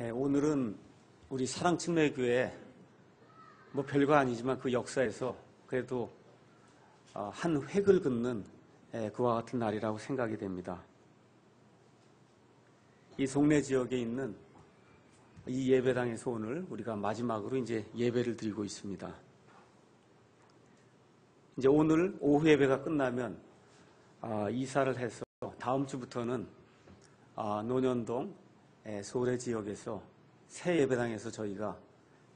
오늘은 우리 사랑침례교회 뭐 별거 아니지만 그 역사에서 그래도 한 획을 긋는 그와 같은 날이라고 생각이 됩니다. 이 송내 지역에 있는 이 예배당에서 오늘 우리가 마지막으로 이제 예배를 드리고 있습니다. 이제 오늘 오후 예배가 끝나면 이사를 해서 다음 주부터는 논현동 소래 지역에서 새 예배당에서 저희가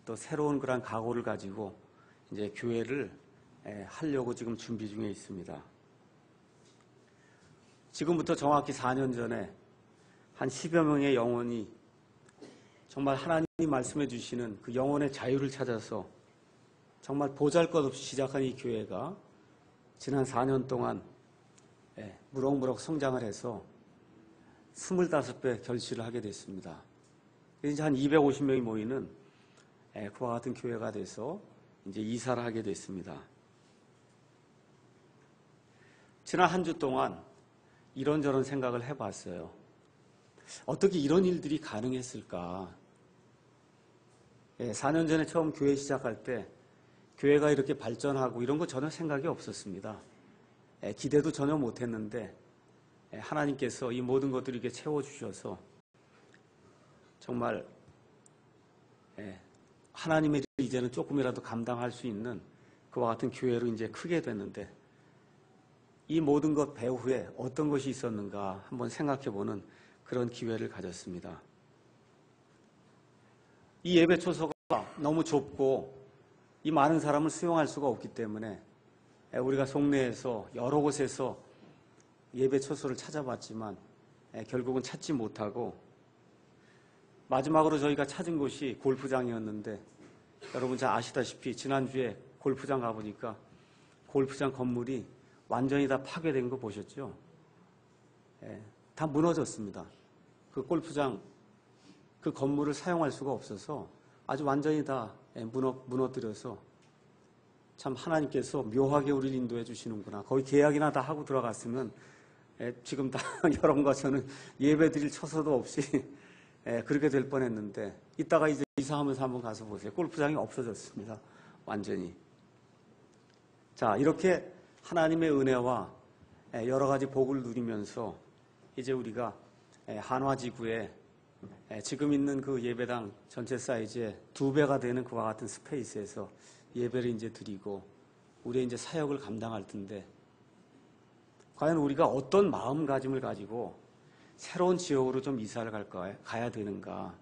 또 새로운 그런 각오를 가지고 이제 교회를 하려고 지금 준비 중에 있습니다. 지금부터 정확히 4년 전에 한 10여 명의 영혼이 정말 하나님이 말씀해 주시는 그 영혼의 자유를 찾아서 정말 보잘것없이 시작한 이 교회가 지난 4년 동안 무럭무럭 성장을 해서 25배 결실을 하게 됐습니다. 이제 한 250명이 모이는 그와 같은 교회가 돼서 이제 이사를 하게 됐습니다. 지난 한 주 동안 이런저런 생각을 해봤어요. 어떻게 이런 일들이 가능했을까? 4년 전에 처음 교회 시작할 때 교회가 이렇게 발전하고 이런 거 전혀 생각이 없었습니다. 기대도 전혀 못했는데 하나님께서 이 모든 것들을 이렇게 채워주셔서 정말 하나님의 일을 이제는 조금이라도 감당할 수 있는 그와 같은 교회로 이제 크게 됐는데 이 모든 것 배후에 어떤 것이 있었는가 한번 생각해보는 그런 기회를 가졌습니다. 이 예배 초소가 너무 좁고 이 많은 사람을 수용할 수가 없기 때문에 우리가 송내에서 여러 곳에서 예배 초소를 찾아봤지만 결국은 찾지 못하고 마지막으로 저희가 찾은 곳이 골프장이었는데 여러분 잘 아시다시피 지난주에 골프장 가보니까 골프장 건물이 완전히 다 파괴된 거 보셨죠? 다 무너졌습니다. 그 골프장 그 건물을 사용할 수가 없어서 아주 완전히 다 무너뜨려서 참 하나님께서 묘하게 우리를 인도해 주시는구나. 거의 계약이나 다 하고 들어갔으면 지금 다 여러분과 저는 예배 드릴 처소도 없이 그렇게 될 뻔했는데 이따가 이제 이사하면서 한번 가서 보세요. 골프장이 없어졌습니다. 완전히. 자, 이렇게 하나님의 은혜와 여러 가지 복을 누리면서 이제 우리가 한화지구에 지금 있는 그 예배당 전체 사이즈의 2배가 되는 그와 같은 스페이스에서 예배를 이제 드리고 우리의 이제 사역을 감당할 텐데 과연 우리가 어떤 마음가짐을 가지고 새로운 지역으로 좀 이사를 가야 되는가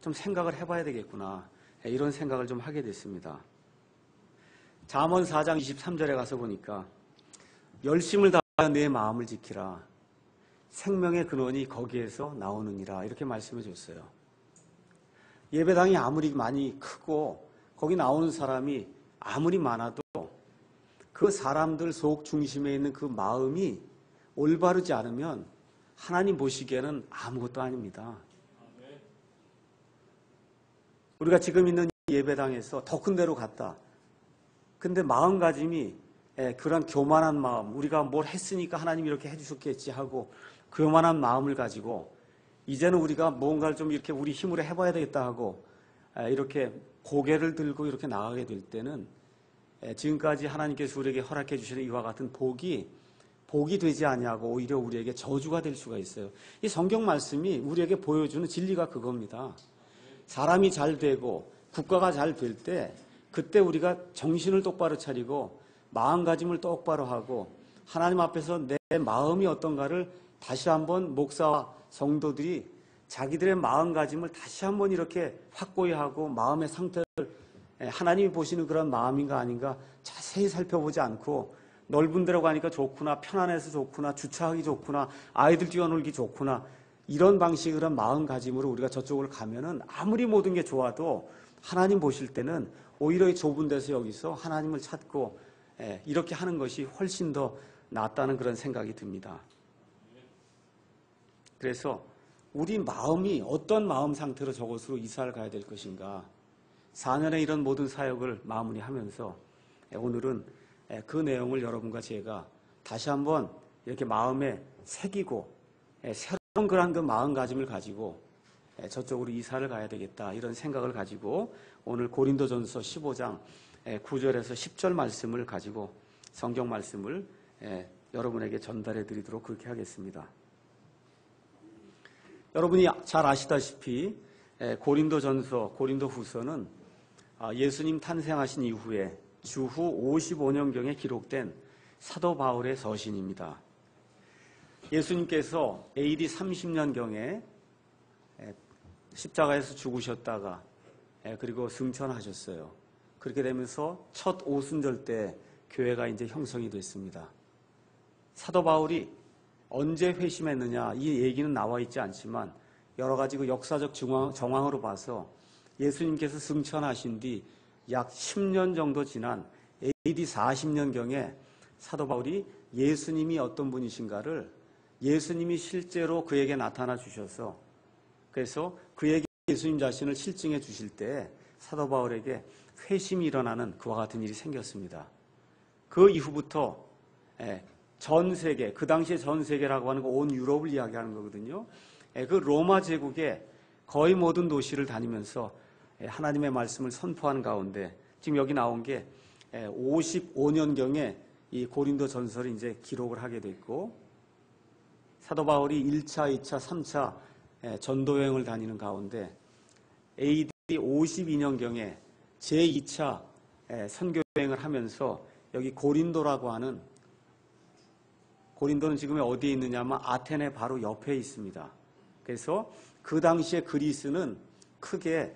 좀 생각을 해봐야 되겠구나 이런 생각을 좀 하게 됐습니다. 잠언 4장 23절에 가서 보니까 열심을 다하여 내 마음을 지키라 생명의 근원이 거기에서 나오느니라 이렇게 말씀해 줬어요. 예배당이 아무리 많이 크고 거기 나오는 사람이 아무리 많아도 그 사람들 속 중심에 있는 그 마음이 올바르지 않으면 하나님 보시기에는 아무것도 아닙니다. 우리가 지금 있는 예배당에서 더 큰 데로 갔다. 근데 마음가짐이 그런 교만한 마음, 우리가 뭘 했으니까 하나님이 이렇게 해주셨겠지 하고 교만한 마음을 가지고 이제는 우리가 뭔가를 좀 이렇게 우리 힘으로 해봐야 되겠다 하고 이렇게 고개를 들고 이렇게 나가게 될 때는 지금까지 하나님께서 우리에게 허락해 주시는 이와 같은 복이 되지 아니하고 오히려 우리에게 저주가 될 수가 있어요. 이 성경 말씀이 우리에게 보여주는 진리가 그겁니다. 사람이 잘 되고 국가가 잘 될 때 그때 우리가 정신을 똑바로 차리고 마음가짐을 똑바로 하고 하나님 앞에서 내 마음이 어떤가를 다시 한번 목사와 성도들이 자기들의 마음가짐을 다시 한번 이렇게 확고히 하고 마음의 상태를 하나님이 보시는 그런 마음인가 아닌가 자세히 살펴보지 않고 넓은 데로 가니까 좋구나, 편안해서 좋구나, 주차하기 좋구나, 아이들 뛰어놀기 좋구나 이런 방식의 그런 마음가짐으로 우리가 저쪽을 가면은 아무리 모든 게 좋아도 하나님 보실 때는 오히려 이 좁은 데서 여기서 하나님을 찾고 이렇게 하는 것이 훨씬 더 낫다는 그런 생각이 듭니다. 그래서 우리 마음이 어떤 마음 상태로 저곳으로 이사를 가야 될 것인가 4년의 이런 모든 사역을 마무리하면서 오늘은 그 내용을 여러분과 제가 다시 한번 이렇게 마음에 새기고 새로운 그런 그 마음가짐을 가지고 저쪽으로 이사를 가야 되겠다 이런 생각을 가지고 오늘 고린도전서 15장 9절에서 10절 말씀을 가지고 성경 말씀을 여러분에게 전달해 드리도록 그렇게 하겠습니다. 여러분이 잘 아시다시피 고린도전서, 고린도후서는 예수님 탄생하신 이후에 주후 55년경에 기록된 사도 바울의 서신입니다. 예수님께서 AD 30년경에 십자가에서 죽으셨다가 그리고 승천하셨어요. 그렇게 되면서 첫 오순절 때 교회가 이제 형성이 됐습니다. 사도 바울이 언제 회심했느냐 이 얘기는 나와 있지 않지만 여러 가지 그 역사적 정황으로 봐서 예수님께서 승천하신 뒤 약 10년 정도 지난 AD 40년경에 사도 바울이 예수님이 어떤 분이신가를 예수님이 실제로 그에게 나타나 주셔서 그래서 그에게 예수님 자신을 실증해 주실 때 사도 바울에게 회심이 일어나는 그와 같은 일이 생겼습니다. 그 이후부터 전 세계, 그 당시에 전 세계라고 하는 거 온 유럽을 이야기하는 거거든요. 그 로마 제국의 거의 모든 도시를 다니면서 하나님의 말씀을 선포하는 가운데 지금 여기 나온 게 55년경에 이 고린도 전설이 이제 기록을 하게 됐고 사도 바울이 1차, 2차, 3차 전도여행을 다니는 가운데 AD 52년경에 제2차 선교여행을 하면서 여기 고린도라고 하는 고린도는 지금 어디에 있느냐 하면 아테네 바로 옆에 있습니다. 그래서 그 당시에 그리스는 크게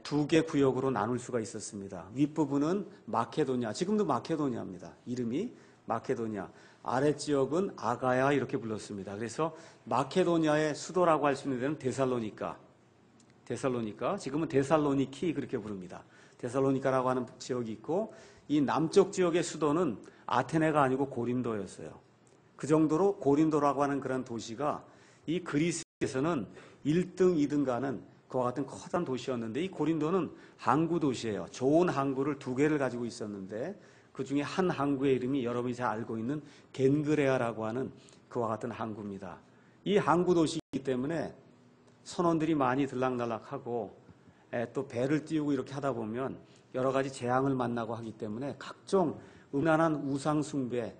두 개 구역으로 나눌 수가 있었습니다. 윗부분은 마케도냐, 지금도 마케도냐입니다. 이름이 마케도냐. 아랫지역은 아가야 이렇게 불렀습니다. 그래서 마케도냐의 수도라고 할 수 있는 데는 데살로니카, 지금은 데살로니키 그렇게 부릅니다. 데살로니카라고 하는 지역이 있고 이 남쪽 지역의 수도는 아테네가 아니고 고린도였어요. 그 정도로 고린도라고 하는 그런 도시가 이 그리스에서는 1등, 2등 가는 그와 같은 커다란 도시였는데 이 고린도는 항구 도시예요. 좋은 항구를 두 개를 가지고 있었는데 그 중에 한 항구의 이름이 여러분이 잘 알고 있는 겐그레아라고 하는 그와 같은 항구입니다. 이 항구 도시이기 때문에 선원들이 많이 들락날락하고 또 배를 띄우고 이렇게 하다 보면 여러 가지 재앙을 만나고 하기 때문에 각종 음란한 우상 숭배,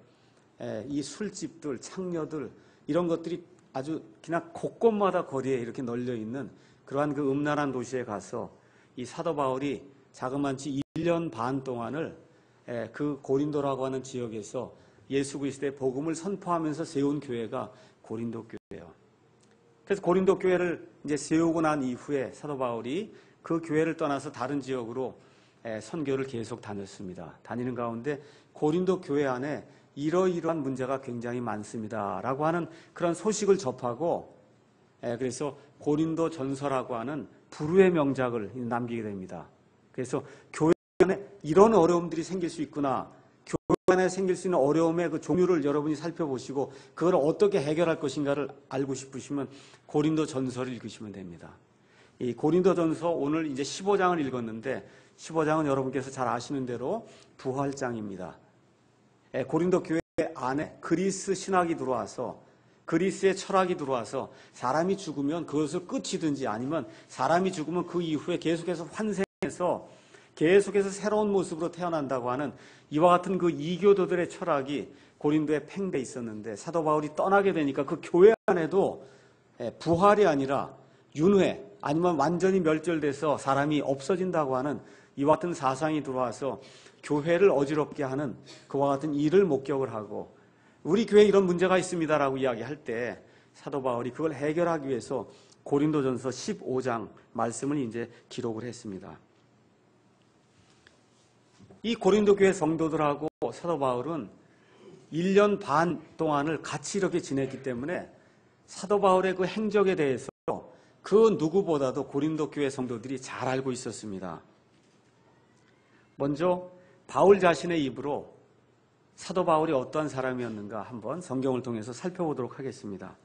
이 술집들, 창녀들 이런 것들이 아주 그냥 곳곳마다 거리에 이렇게 널려 있는 그러한 그 음란한 도시에 가서 이 사도 바울이 자그만치 1년 반 동안을 그 고린도라고 하는 지역에서 예수 그리스도의 복음을 선포하면서 세운 교회가 고린도 교회예요. 그래서 고린도 교회를 이제 세우고 난 이후에 사도 바울이 그 교회를 떠나서 다른 지역으로 선교를 계속 다녔습니다. 다니는 가운데 고린도 교회 안에 이러이러한 문제가 굉장히 많습니다. 라고 하는 그런 소식을 접하고 그래서 고린도 전서라고 하는 불후의 명작을 남기게 됩니다. 그래서 교회 안에 이런 어려움들이 생길 수 있구나. 교회 안에 생길 수 있는 어려움의 그 종류를 여러분이 살펴보시고 그걸 어떻게 해결할 것인가를 알고 싶으시면 고린도 전서를 읽으시면 됩니다. 이 고린도 전서 오늘 이제 15장을 읽었는데 15장은 여러분께서 잘 아시는 대로 부활장입니다. 고린도 교회 안에 그리스 신학이 들어와서 그리스의 철학이 들어와서 사람이 죽으면 그것을 끝이든지 아니면 사람이 죽으면 그 이후에 계속해서 환생해서 계속해서 새로운 모습으로 태어난다고 하는 이와 같은 그 이교도들의 철학이 고린도에 팽배해 있었는데 사도 바울이 떠나게 되니까 그 교회 안에도 부활이 아니라 윤회 아니면 완전히 멸절돼서 사람이 없어진다고 하는 이와 같은 사상이 들어와서 교회를 어지럽게 하는 그와 같은 일을 목격을 하고 우리 교회에 이런 문제가 있습니다라고 이야기할 때 사도 바울이 그걸 해결하기 위해서 고린도전서 15장 말씀을 이제 기록을 했습니다. 이 고린도 교회 성도들하고 사도 바울은 1년 반 동안을 같이 이렇게 지냈기 때문에 사도 바울의 그 행적에 대해서 그 누구보다도 고린도 교회 성도들이 잘 알고 있었습니다. 먼저 바울 자신의 입으로 사도 바울이 어떠한 사람이었는가 한번 성경을 통해서 살펴보도록 하겠습니다.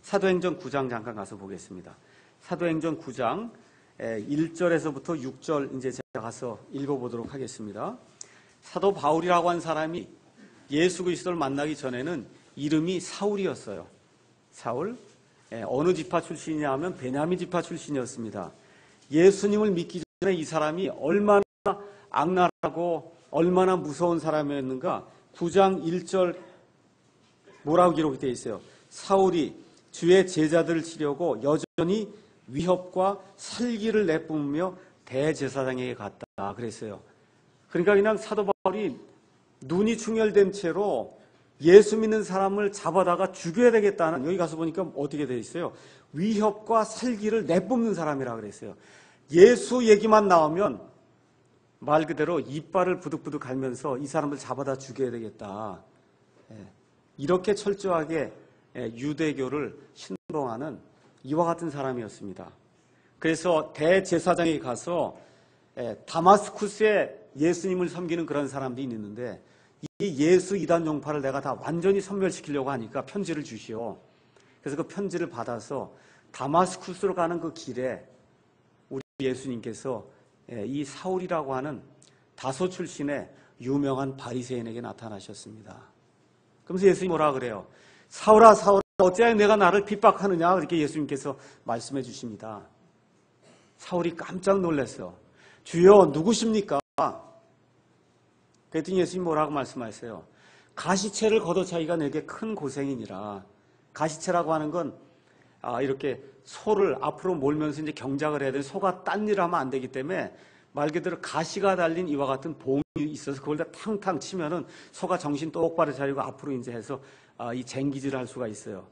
사도행전 9장 잠깐 가서 보겠습니다. 사도행전 9장 1절에서부터 6절 이제 제가 가서 읽어보도록 하겠습니다. 사도 바울이라고 한 사람이 예수 그리스도를 만나기 전에는 이름이 사울이었어요. 사울. 어느 지파 출신이냐 하면 베냐민 지파 출신이었습니다. 예수님을 믿기 전에 이 사람이 얼마나 악랄하고 얼마나 무서운 사람이었는가. 9장 1절 뭐라고 기록이 되어 있어요. 사울이 주의 제자들을 치려고 여전히 위협과 살기를 내뿜으며 대제사장에게 갔다 그랬어요. 그러니까 그냥 사도 바울이 눈이 충혈된 채로 예수 믿는 사람을 잡아다가 죽여야 되겠다는, 여기 가서 보니까 어떻게 되어 있어요. 위협과 살기를 내뿜는 사람이라 그랬어요. 예수 얘기만 나오면 말 그대로 이빨을 부득부득 갈면서 이 사람을 잡아다 죽여야 되겠다. 이렇게 철저하게 유대교를 신봉하는 이와 같은 사람이었습니다. 그래서 대제사장에게 가서 다마스쿠스에 예수님을 섬기는 그런 사람들이 있는데 이 예수 이단 종파를 내가 다 완전히 섬멸시키려고 하니까 편지를 주시오. 그래서 그 편지를 받아서 다마스쿠스로 가는 그 길에 우리 예수님께서 이 사울이라고 하는 다소 출신의 유명한 바리새인에게 나타나셨습니다. 그러면서 예수님이 뭐라 그래요? 사울아 사울아 어찌하여 내가 나를 핍박하느냐, 그렇게 예수님께서 말씀해 주십니다. 사울이 깜짝 놀랐어. 주여 누구십니까? 그랬더니 예수님이 뭐라고 말씀하셨어요? 가시채를 걷어차기가 내게 큰 고생이니라. 가시채라고 하는 건 이렇게 소를 앞으로 몰면서 이제 경작을 해야 되는, 소가 딴 일을 하면 안 되기 때문에 말 그대로 가시가 달린 이와 같은 봉이 있어서 그걸 다 탕탕 치면은 소가 정신 똑바로 차리고 앞으로 이제 해서 이 쟁기질을 할 수가 있어요.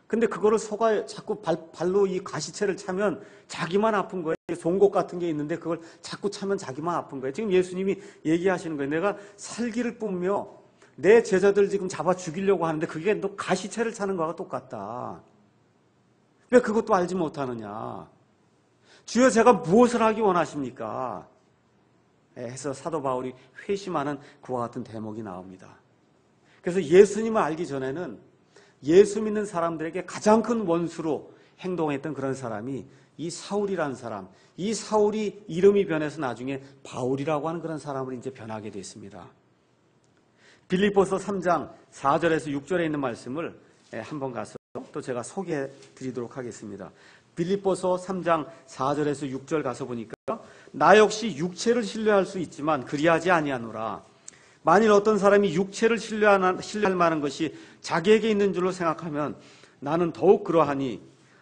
근데 그거를 소가 자꾸 발로 이 가시채를 차면 자기만 아픈 거예요. 송곳 같은 게 있는데 그걸 자꾸 차면 자기만 아픈 거예요. 지금 예수님이 얘기하시는 거예요. 내가 살기를 뿜며 내 제자들 지금 잡아 죽이려고 하는데 그게 너 가시채를 차는 거와 똑같다. 왜 그것도 알지 못하느냐. 주여 제가 무엇을 하기 원하십니까? 해서 사도 바울이 회심하는 그와 같은 대목이 나옵니다. 그래서 예수님을 알기 전에는 예수 믿는 사람들에게 가장 큰 원수로 행동했던 그런 사람이 이 사울이라는 사람, 이 사울이 이름이 변해서 나중에 바울이라고 하는 그런 사람으로 이제 변하게 됐습니다. 빌립보서 3장 4절에서 6절에 있는 말씀을 한번 가서 또 제가 소개해 드리도록 하겠습니다. 빌립보서 3장 4절에서 6절 가서 보니까 나 역시 육체를 신뢰할 수 있지만 그리하지 아니하노라. 만일 어떤 사람이 육체를 신뢰할 만한 것이 자기에게 있는 줄로 생각하면 나는 더욱 그러하니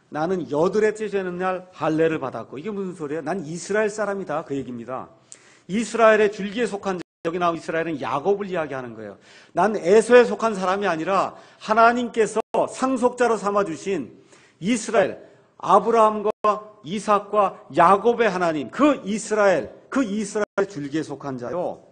나는 여드렛째 되는 날 할례를 받았고. 이게 무슨 소리예요? 난 이스라엘 사람이다, 그 얘기입니다. 이스라엘의 줄기에 속한 자, 여기 나온 이스라엘은 야곱을 이야기하는 거예요. 난 에서에 속한 사람이 아니라 하나님께서 상속자로 삼아주신 이스라엘, 아브라함과 이삭과 야곱의 하나님, 그 이스라엘 줄기에 속한 자요.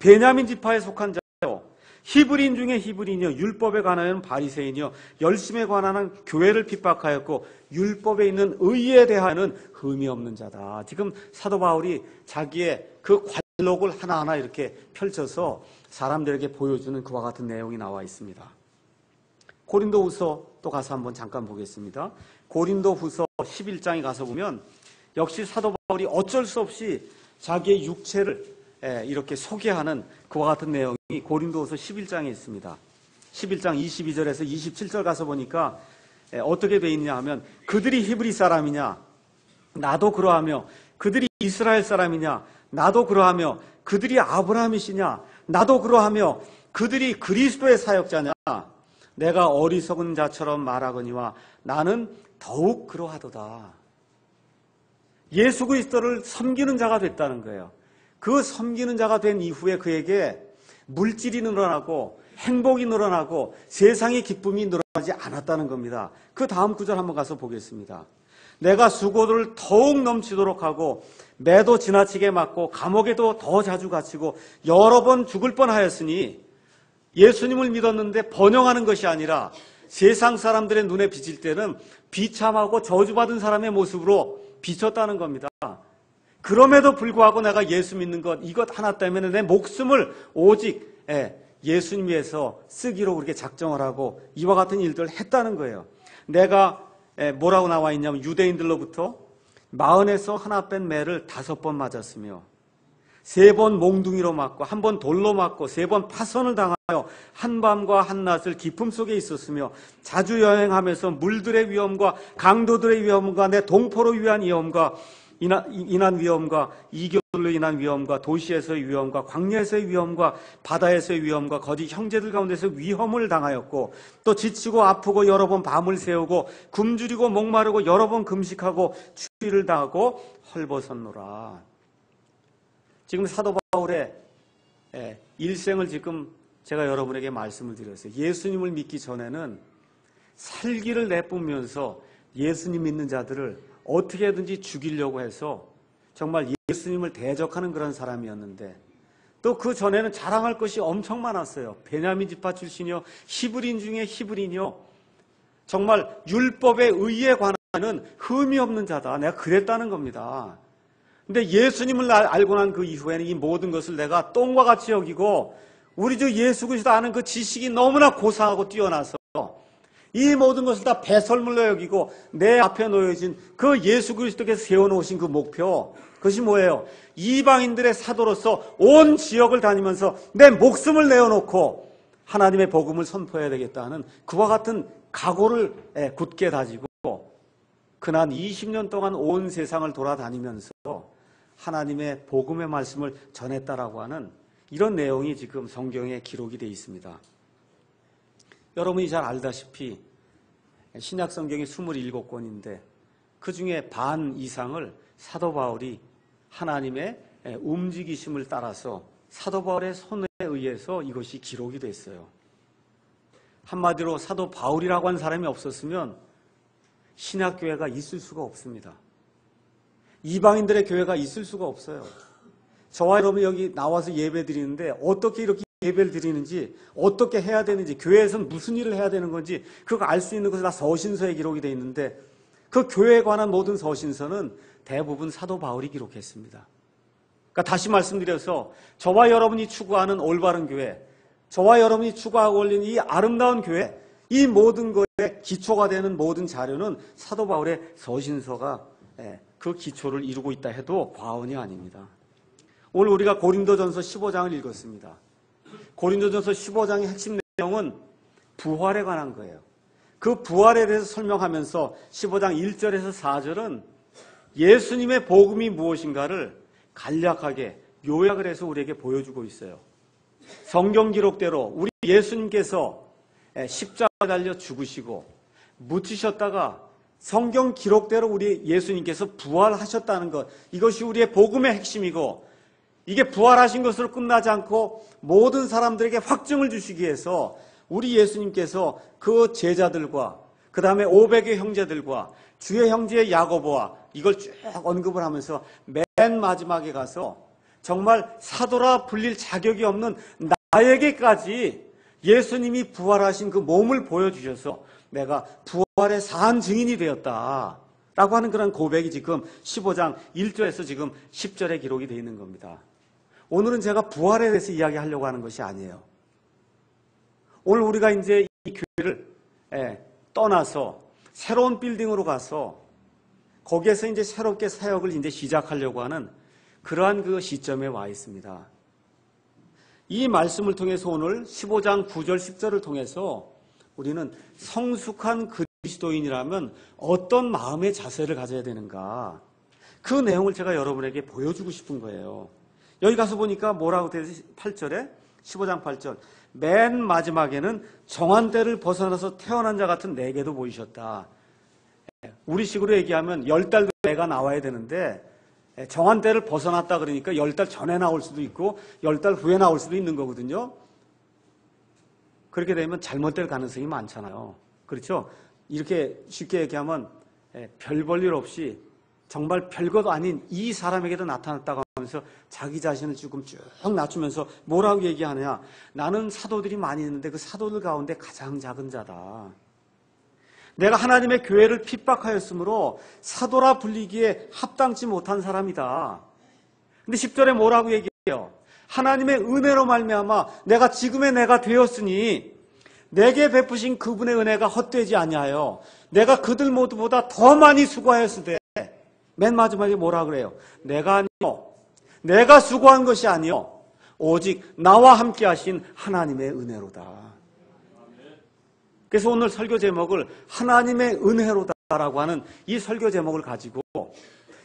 베냐민 지파에 속한 자요. 히브리인 중에 히브리인이요. 율법에 관하여는 바리새인이요. 열심에 관하여는 교회를 핍박하였고 율법에 있는 의에 대하여는 흠이 없는 자다. 지금 사도 바울이 자기의 그 관록을 하나하나 이렇게 펼쳐서 사람들에게 보여주는 그와 같은 내용이 나와 있습니다. 고린도후서 또 가서 한번 잠깐 보겠습니다. 고린도후서 11장에 가서 보면 역시 사도 바울이 어쩔 수 없이 자기의 육체를 이렇게 소개하는 그와 같은 내용이 고린도후서 11장에 있습니다. 11장 22절에서 27절 가서 보니까 어떻게 돼 있냐 하면 그들이 히브리 사람이냐? 나도 그러하며 그들이 이스라엘 사람이냐? 나도 그러하며 그들이 아브라함이시냐? 나도 그러하며 그들이 그리스도의 사역자냐? 내가 어리석은 자처럼 말하거니와 나는 더욱 그러하도다. 예수 그리스도를 섬기는 자가 됐다는 거예요. 그 섬기는 자가 된 이후에 그에게 물질이 늘어나고 행복이 늘어나고 세상의 기쁨이 늘어나지 않았다는 겁니다. 그 다음 구절 한번 가서 보겠습니다. 내가 수고를 더욱 넘치도록 하고 매도 지나치게 맞고 감옥에도 더 자주 갇히고 여러 번 죽을 뻔하였으니 예수님을 믿었는데 번영하는 것이 아니라 세상 사람들의 눈에 비칠 때는 비참하고 저주받은 사람의 모습으로 비쳤다는 겁니다. 그럼에도 불구하고 내가 예수 믿는 것, 이것 하나 때문에 내 목숨을 오직 예수님 위해서 쓰기로 그렇게 작정을 하고 이와 같은 일들을 했다는 거예요. 내가 뭐라고 나와 있냐면 유대인들로부터 40에서 하나 뺀 매를 5번 맞았으며 3번 몽둥이로 맞고 1번 돌로 맞고 3번 파선을 당하여 한밤과 한낮을 기품 속에 있었으며 자주 여행하면서 물들의 위험과 강도들의 위험과 내 동포로 위한 위험과 인한 위험과 이교들로 인한 위험과 도시에서의 위험과 광야에서의 위험과 바다에서의 위험과 거짓 형제들 가운데서 위험을 당하였고 또 지치고 아프고 여러 번 밤을 새우고 굶주리고 목마르고 여러 번 금식하고 추위를 당하고 헐벗었노라. 지금 사도 바울의 일생을 지금 제가 여러분에게 말씀을 드렸어요. 예수님을 믿기 전에는 살기를 내뿜으면서 예수님 믿는 자들을 어떻게든지 죽이려고 해서 정말 예수님을 대적하는 그런 사람이었는데 또 그 전에는 자랑할 것이 엄청 많았어요. 베냐민 지파 출신이요, 히브리인 중에 히브리인이요, 정말 율법의 의에 관하는 흠이 없는 자다. 내가 그랬다는 겁니다. 근데 예수님을 알고 난 그 이후에는 이 모든 것을 내가 똥과 같이 여기고 우리 주 예수 그리스도 아는 그 지식이 너무나 고상하고 뛰어나서 이 모든 것을 다 배설물로 여기고 내 앞에 놓여진 그 예수 그리스도께서 세워놓으신 그 목표, 그것이 뭐예요? 이방인들의 사도로서 온 지역을 다니면서 내 목숨을 내어놓고 하나님의 복음을 선포해야 되겠다는 그와 같은 각오를 굳게 다지고 그난 20년 동안 온 세상을 돌아다니면서 하나님의 복음의 말씀을 전했다라고 하는 이런 내용이 지금 성경에 기록이 되어 있습니다. 여러분이 잘 알다시피 신약 성경이 27권인데 그 중에 반 이상을 사도 바울이 하나님의 움직이심을 따라서 사도 바울의 손에 의해서 이것이 기록이 됐어요. 한마디로 사도 바울이라고 한 사람이 없었으면 신약교회가 있을 수가 없습니다. 이방인들의 교회가 있을 수가 없어요. 저와 여러분이 여기 나와서 예배 드리는데 어떻게 이렇게 예배를 드리는지, 어떻게 해야 되는지, 교회에서는 무슨 일을 해야 되는 건지 그거 알 수 있는 것은 다 서신서에 기록이 되어 있는데 그 교회에 관한 모든 서신서는 대부분 사도 바울이 기록했습니다. 그러니까 다시 말씀드려서 저와 여러분이 추구하는 올바른 교회, 저와 여러분이 추구하고 있는 이 아름다운 교회, 이 모든 것에 기초가 되는 모든 자료는 사도 바울의 서신서가 그 기초를 이루고 있다 해도 과언이 아닙니다. 오늘 우리가 고린도전서 15장을 읽었습니다. 고린도전서 15장의 핵심 내용은 부활에 관한 거예요. 그 부활에 대해서 설명하면서 15장 1절에서 4절은 예수님의 복음이 무엇인가를 간략하게 요약을 해서 우리에게 보여주고 있어요. 성경 기록대로 우리 예수님께서 십자가 달려 죽으시고 묻히셨다가 성경 기록대로 우리 예수님께서 부활하셨다는 것, 이것이 우리의 복음의 핵심이고 이게 부활하신 것으로 끝나지 않고 모든 사람들에게 확증을 주시기 위해서 우리 예수님께서 그 제자들과 그 다음에 500의 형제들과 주의 형제 야고보와 이걸 쭉 언급을 하면서 맨 마지막에 가서 정말 사도라 불릴 자격이 없는 나에게까지 예수님이 부활하신 그 몸을 보여주셔서 내가 부활의 사한 증인이 되었다 라고 하는 그런 고백이 지금 15장 1절에서 지금 10절에 기록이 되어 있는 겁니다. 오늘은 제가 부활에 대해서 이야기하려고 하는 것이 아니에요. 오늘 우리가 이제 이 교회를 떠나서 새로운 빌딩으로 가서 거기에서 이제 새롭게 사역을 이제 시작하려고 하는 그러한 그 시점에 와 있습니다. 이 말씀을 통해서 오늘 15장 9절 10절을 통해서 우리는 성숙한 그리스도인이라면 어떤 마음의 자세를 가져야 되는가, 그 내용을 제가 여러분에게 보여주고 싶은 거예요. 여기 가서 보니까 뭐라고 되어 있어요? 8절에 15장 8절 맨 마지막에는 정한 때를 벗어나서 태어난 자 같은 내게도 보이셨다. 우리 식으로 얘기하면 10달도 애가 나와야 되는데 정한 때를 벗어났다 그러니까 10달 전에 나올 수도 있고 10달 후에 나올 수도 있는 거거든요. 그렇게 되면 잘못될 가능성이 많잖아요. 그렇죠? 이렇게 쉽게 얘기하면 별 볼 일 없이 정말 별것도 아닌 이 사람에게도 나타났다고 하면서 자기 자신을 조금 쭉 낮추면서 뭐라고 얘기하느냐, 나는 사도들이 많이 있는데 그 사도들 가운데 가장 작은 자다. 내가 하나님의 교회를 핍박하였으므로 사도라 불리기에 합당치 못한 사람이다. 근데 10절에 뭐라고 얘기해요? 하나님의 은혜로 말미암아 내가 지금의 내가 되었으니 내게 베푸신 그분의 은혜가 헛되지 아니하여 내가 그들 모두보다 더 많이 수고하였으되, 맨 마지막에 뭐라 그래요? 내가 아니요 내가 수고한 것이 아니요 오직 나와 함께 하신 하나님의 은혜로다. 그래서 오늘 설교 제목을 하나님의 은혜로다라고 하는 이 설교 제목을 가지고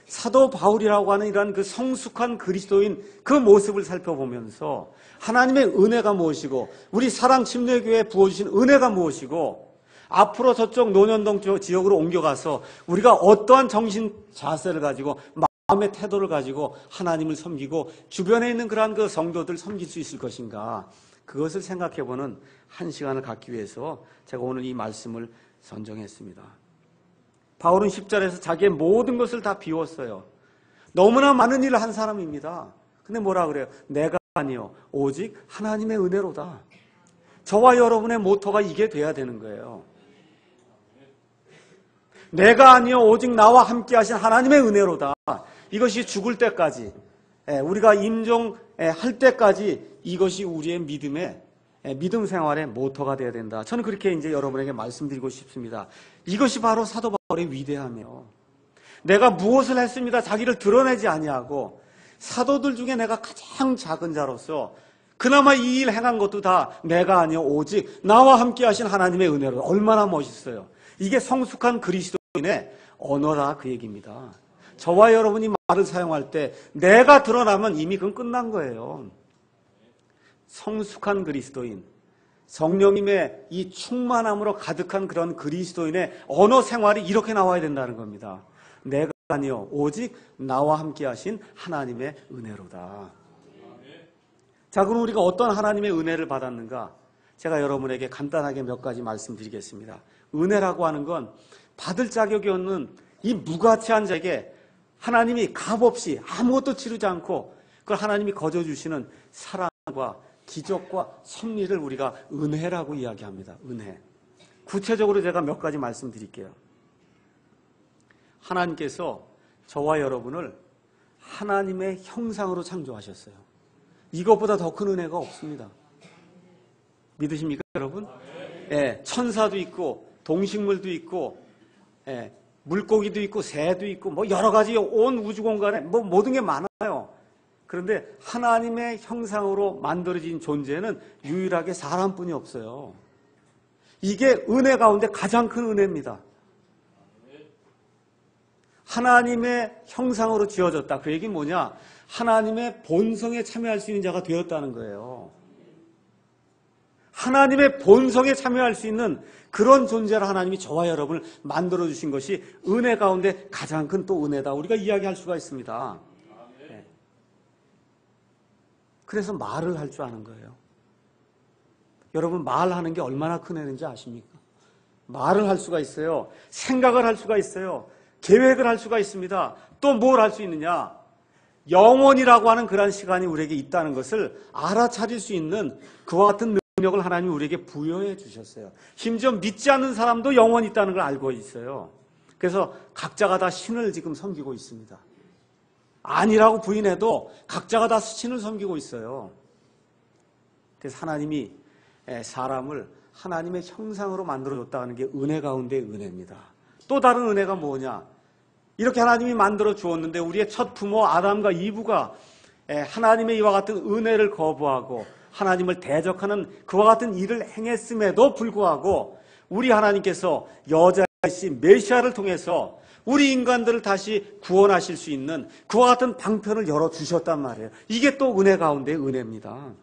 사도 바울이라고 하는 이러한 그 성숙한 그리스도인 그 모습을 살펴보면서 하나님의 은혜가 무엇이고 우리 사랑침례교회에 부어주신 은혜가 무엇이고 앞으로 저쪽 논현동 지역으로 옮겨가서 우리가 어떠한 정신 자세를 가지고 마음의 태도를 가지고 하나님을 섬기고 주변에 있는 그러한 그 성도들 섬길 수 있을 것인가, 그것을 생각해보는 한 시간을 갖기 위해서 제가 오늘 이 말씀을 선정했습니다. 바울은 10절에서 자기의 모든 것을 다 비웠어요. 너무나 많은 일을 한 사람입니다. 근데 뭐라 그래요? 내가 아니요 오직 하나님의 은혜로다. 저와 여러분의 모토가 이게 돼야 되는 거예요. 내가 아니요 오직 나와 함께 하신 하나님의 은혜로다. 이것이 죽을 때까지, 우리가 임종할 때까지 이것이 우리의 믿음 생활의 모토가 되어야 된다. 저는 그렇게 이제 여러분에게 말씀드리고 싶습니다. 이것이 바로 사도 바울의 위대함이요. 내가 무엇을 했습니다. 자기를 드러내지 아니하고 사도들 중에 내가 가장 작은 자로서 그나마 이 일 행한 것도 다 내가 아니요 오직 나와 함께 하신 하나님의 은혜로. 얼마나 멋있어요. 이게 성숙한 그리스도인의 언어다, 그 얘기입니다. 저와 여러분이 말을 사용할 때 내가 드러나면 이미 그건 끝난 거예요. 성숙한 그리스도인, 성령님의 이 충만함으로 가득한 그런 그리스도인의 언어 생활이 이렇게 나와야 된다는 겁니다. 내가 아니요 오직 나와 함께 하신 하나님의 은혜로다. 자, 그럼 우리가 어떤 하나님의 은혜를 받았는가? 제가 여러분에게 간단하게 몇 가지 말씀드리겠습니다. 은혜라고 하는 건 받을 자격이 없는 이 무가치한 자에게 하나님이 값없이 아무것도 치르지 않고 그걸 하나님이 거저주시는 사랑과 기적과 섭리를 우리가 은혜라고 이야기합니다. 은혜. 구체적으로 제가 몇 가지 말씀드릴게요. 하나님께서 저와 여러분을 하나님의 형상으로 창조하셨어요. 이것보다 더 큰 은혜가 없습니다. 믿으십니까, 여러분? 예, 천사도 있고 동식물도 있고 물고기도 있고 새도 있고 뭐 여러 가지 온 우주 공간에 뭐 모든 게 많아요. 그런데 하나님의 형상으로 만들어진 존재는 유일하게 사람뿐이 없어요. 이게 은혜 가운데 가장 큰 은혜입니다. 하나님의 형상으로 지어졌다. 그 얘기는 뭐냐? 하나님의 본성에 참여할 수 있는 자가 되었다는 거예요. 하나님의 본성에 참여할 수 있는 그런 존재를 하나님이 저와 여러분을 만들어주신 것이 은혜 가운데 가장 큰 또 은혜다. 우리가 이야기할 수가 있습니다. 네. 그래서 말을 할 줄 아는 거예요. 여러분, 말하는 게 얼마나 큰 은혜인지 아십니까? 말을 할 수가 있어요. 생각을 할 수가 있어요. 계획을 할 수가 있습니다. 또 뭘 할 수 있느냐? 영혼이라고 하는 그런 시간이 우리에게 있다는 것을 알아차릴 수 있는 그와 같은 능력을 하나님이 우리에게 부여해 주셨어요. 심지어 믿지 않는 사람도 영혼이 있다는 걸 알고 있어요. 그래서 각자가 다 신을 지금 섬기고 있습니다. 아니라고 부인해도 각자가 다 신을 섬기고 있어요. 그래서 하나님이 사람을 하나님의 형상으로 만들어줬다는 게 은혜 가운데 은혜입니다. 또 다른 은혜가 뭐냐? 이렇게 하나님이 만들어 주었는데 우리의 첫 부모 아담과 이브가 하나님의 이와 같은 은혜를 거부하고 하나님을 대적하는 그와 같은 일을 행했음에도 불구하고 우리 하나님께서 여자이신 메시아를 통해서 우리 인간들을 다시 구원하실 수 있는 그와 같은 방편을 열어주셨단 말이에요. 이게 또 은혜 가운데 은혜입니다.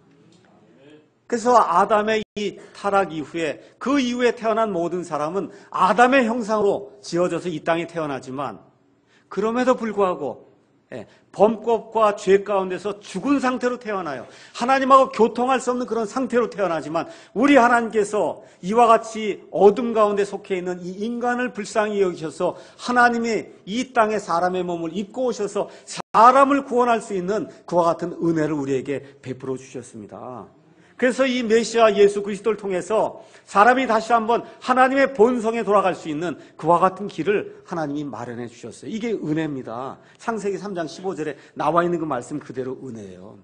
그래서 아담의 이 타락 이후에 그 이후에 태어난 모든 사람은 아담의 형상으로 지어져서 이 땅에 태어나지만 그럼에도 불구하고 범법과 죄 가운데서 죽은 상태로 태어나요. 하나님하고 교통할 수 없는 그런 상태로 태어나지만 우리 하나님께서 이와 같이 어둠 가운데 속해 있는 이 인간을 불쌍히 여기셔서 하나님이 이 땅에 사람의 몸을 입고 오셔서 사람을 구원할 수 있는 그와 같은 은혜를 우리에게 베풀어 주셨습니다. 그래서 이 메시아 예수 그리스도를 통해서 사람이 다시 한번 하나님의 본성에 돌아갈 수 있는 그와 같은 길을 하나님이 마련해 주셨어요. 이게 은혜입니다. 창세기 3장 15절에 나와 있는 그 말씀 그대로 은혜예요.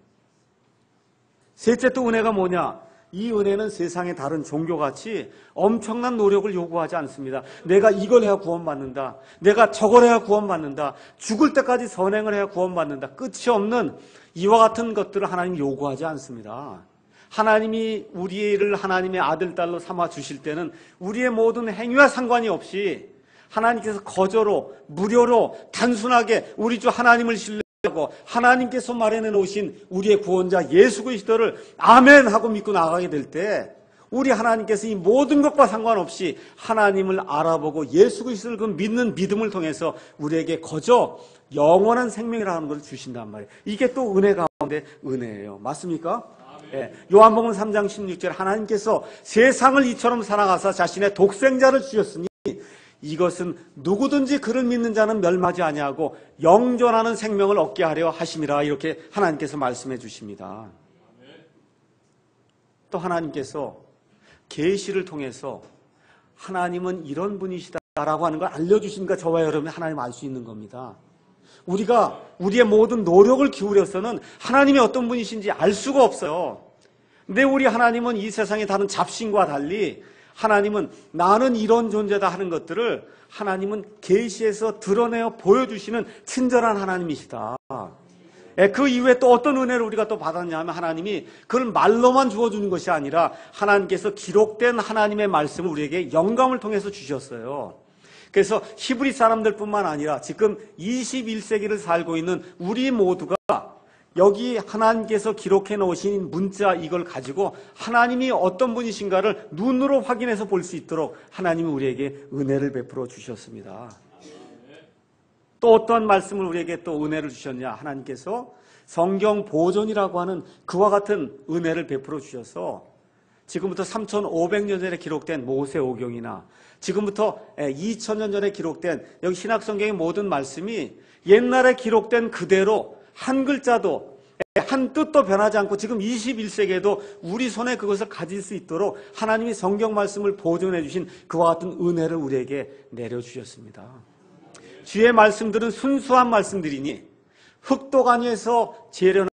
셋째 또 은혜가 뭐냐? 이 은혜는 세상의 다른 종교같이 엄청난 노력을 요구하지 않습니다. 내가 이걸 해야 구원받는다. 내가 저걸 해야 구원받는다. 죽을 때까지 선행을 해야 구원받는다. 끝이 없는 이와 같은 것들을 하나님이 요구하지 않습니다. 하나님이 우리를 하나님의 아들, 딸로 삼아 주실 때는 우리의 모든 행위와 상관이 없이 하나님께서 거저로, 무료로, 단순하게 우리 주 하나님을 신뢰하고 하나님께서 마련해 놓으신 우리의 구원자 예수 그리스도를 아멘 하고 믿고 나가게 될 때 우리 하나님께서 이 모든 것과 상관없이 하나님을 알아보고 예수 그리스도를 그 믿는 믿음을 통해서 우리에게 거저 영원한 생명이라는 것을 주신단 말이에요. 이게 또 은혜 가운데 은혜예요. 맞습니까? 예, 요한복음 3장 16절 하나님께서 세상을 이처럼 사랑하사 자신의 독생자를 주셨으니 이것은 누구든지 그를 믿는 자는 멸망하지 아니하고 영존하는 생명을 얻게 하려 하심이라 이렇게 하나님께서 말씀해 주십니다. 또 하나님께서 계시를 통해서 하나님은 이런 분이시다라고 하는 걸 알려주시니까 저와 여러분이 하나님 알 수 있는 겁니다. 우리가 우리의 모든 노력을 기울여서는 하나님이 어떤 분이신지 알 수가 없어요. 근데 우리 하나님은 이 세상의 다른 잡신과 달리 하나님은 나는 이런 존재다 하는 것들을 하나님은 계시에서 드러내어 보여주시는 친절한 하나님이시다. 그 이후에 또 어떤 은혜를 우리가 또 받았냐면 하나님이 그걸 말로만 주어주는 것이 아니라 하나님께서 기록된 하나님의 말씀을 우리에게 영감을 통해서 주셨어요. 그래서 히브리 사람들뿐만 아니라 지금 21세기를 살고 있는 우리 모두가 여기 하나님께서 기록해 놓으신 문자 이걸 가지고 하나님이 어떤 분이신가를 눈으로 확인해서 볼 수 있도록 하나님이 우리에게 은혜를 베풀어 주셨습니다. 또 어떠한 말씀을 우리에게 또 은혜를 주셨냐? 하나님께서 성경 보존이라고 하는 그와 같은 은혜를 베풀어 주셔서 지금부터 3,500년 전에 기록된 모세오경이나 지금부터 2,000년 전에 기록된 여기 신약성경의 모든 말씀이 옛날에 기록된 그대로 한 글자도 한 뜻도 변하지 않고 지금 21세기에도 우리 손에 그것을 가질 수 있도록 하나님이 성경 말씀을 보존해 주신 그와 같은 은혜를 우리에게 내려주셨습니다. 주의 말씀들은 순수한 말씀들이니 흙도가니에서 재련하여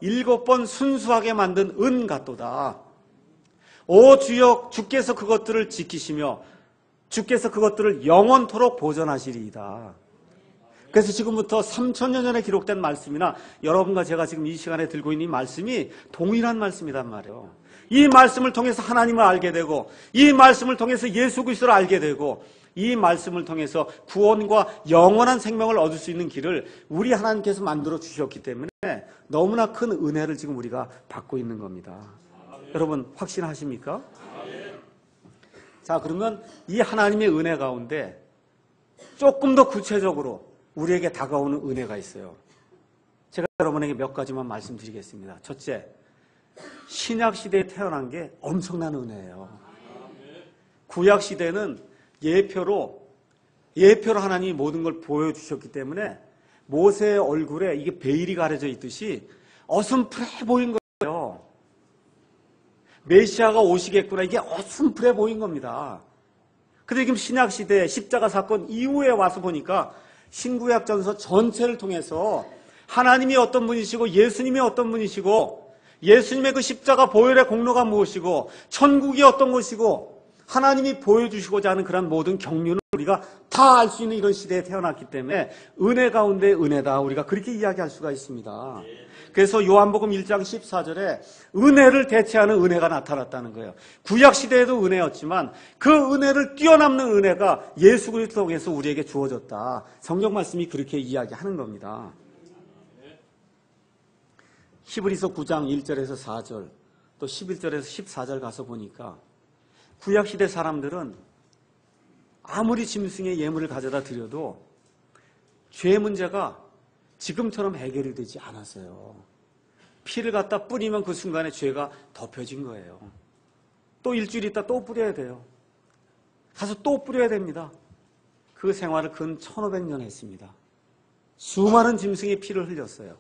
7번 순수하게 만든 은 같도다. 오 주여 주께서 그것들을 지키시며 주께서 그것들을 영원토록 보존하시리이다. 그래서 지금부터 3,000년 전에 기록된 말씀이나 여러분과 제가 지금 이 시간에 들고 있는 이 말씀이 동일한 말씀이란 말이에요. 이 말씀을 통해서 하나님을 알게 되고 이 말씀을 통해서 예수 그리스도를 알게 되고 이 말씀을 통해서 구원과 영원한 생명을 얻을 수 있는 길을 우리 하나님께서 만들어 주셨기 때문에 너무나 큰 은혜를 지금 우리가 받고 있는 겁니다. 여러분 확신하십니까? 자, 그러면 이 하나님의 은혜 가운데 조금 더 구체적으로 우리에게 다가오는 은혜가 있어요. 제가 여러분에게 몇 가지만 말씀드리겠습니다. 첫째, 신약시대에 태어난 게 엄청난 은혜예요. 구약시대는 예표로 하나님이 모든 걸 보여주셨기 때문에 모세의 얼굴에 이게 베일이 가려져 있듯이 어슴푸레 보인 거예요. 메시아가 오시겠구나, 이게 어슴푸레 보인 겁니다. 근데 지금 신약시대 십자가 사건 이후에 와서 보니까 신구약전서 전체를 통해서 하나님이 어떤 분이시고 예수님이 어떤 분이시고 예수님의 그 십자가 보혈의 공로가 무엇이고 천국이 어떤 것이고 하나님이 보여주시고자 하는 그런 모든 경륜을 우리가 다 알 수 있는 이런 시대에 태어났기 때문에 은혜 가운데 은혜다, 우리가 그렇게 이야기할 수가 있습니다. 그래서 요한복음 1장 14절에 은혜를 대체하는 은혜가 나타났다는 거예요. 구약시대에도 은혜였지만 그 은혜를 뛰어넘는 은혜가 예수 그리스도 통해서 우리에게 주어졌다. 성경 말씀이 그렇게 이야기하는 겁니다. 히브리서 9장 1절에서 4절 또 11절에서 14절 가서 보니까 구약시대 사람들은 아무리 짐승의 예물을 가져다 드려도 죄 문제가 지금처럼 해결이 되지 않았어요. 피를 갖다 뿌리면 그 순간에 죄가 덮여진 거예요. 또 일주일 있다 또 뿌려야 돼요. 가서 또 뿌려야 됩니다. 그 생활을 근 1500년 했습니다. 수많은 짐승의 피를 흘렸어요.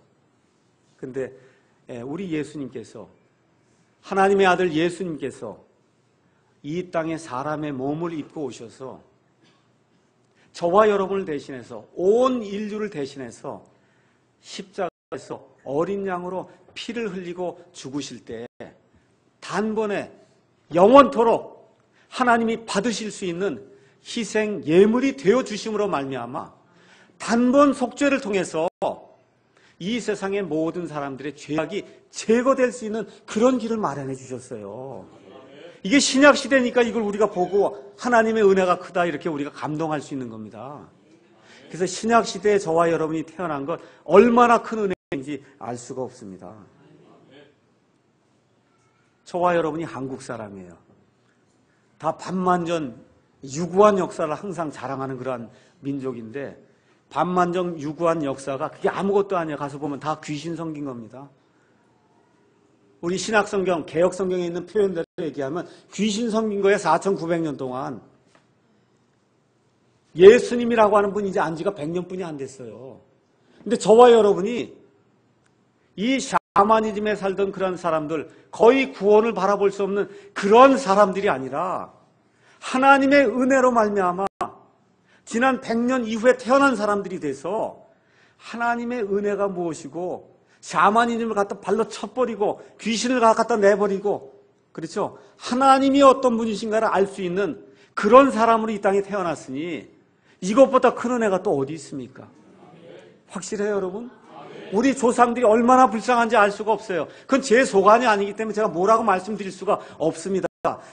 근데 우리 예수님께서, 하나님의 아들 예수님께서 이 땅에 사람의 몸을 입고 오셔서 저와 여러분을 대신해서 온 인류를 대신해서 십자가에서 어린 양으로 피를 흘리고 죽으실 때 단번에 영원토록 하나님이 받으실 수 있는 희생 예물이 되어 주심으로 말미암아 단번 속죄를 통해서 이 세상의 모든 사람들의 죄악이 제거될 수 있는 그런 길을 마련해 주셨어요. 이게 신약 시대니까 이걸 우리가 보고 하나님의 은혜가 크다 이렇게 우리가 감동할 수 있는 겁니다. 그래서 신약 시대에 저와 여러분이 태어난 것 얼마나 큰 은혜인지 알 수가 없습니다. 저와 여러분이 한국 사람이에요. 다 반만전 유구한 역사를 항상 자랑하는 그러한 민족인데 반만전 유구한 역사가 그게 아무것도 아니에요. 가서 보면 다 귀신 섬긴 겁니다. 우리 신약성경, 개혁성경에 있는 표현대로 얘기하면 귀신 섬긴 거예요. 4,900년 동안. 예수님이라고 하는 분이 이제 안 지가 100년뿐이 안 됐어요. 근데 저와 여러분이 이 샤머니즘에 살던 그런 사람들, 거의 구원을 바라볼 수 없는 그런 사람들이 아니라 하나님의 은혜로 말미암아 지난 100년 이후에 태어난 사람들이 돼서 하나님의 은혜가 무엇이고 샤머니즘을 갖다 발로 쳐버리고 귀신을 갖다 내버리고 그렇죠? 하나님이 어떤 분이신가를 알 수 있는 그런 사람으로 이 땅에 태어났으니 이것보다 큰 은혜가 또 어디 있습니까? 확실해요, 여러분? 우리 조상들이 얼마나 불쌍한지 알 수가 없어요. 그건 제 소관이 아니기 때문에 제가 뭐라고 말씀드릴 수가 없습니다.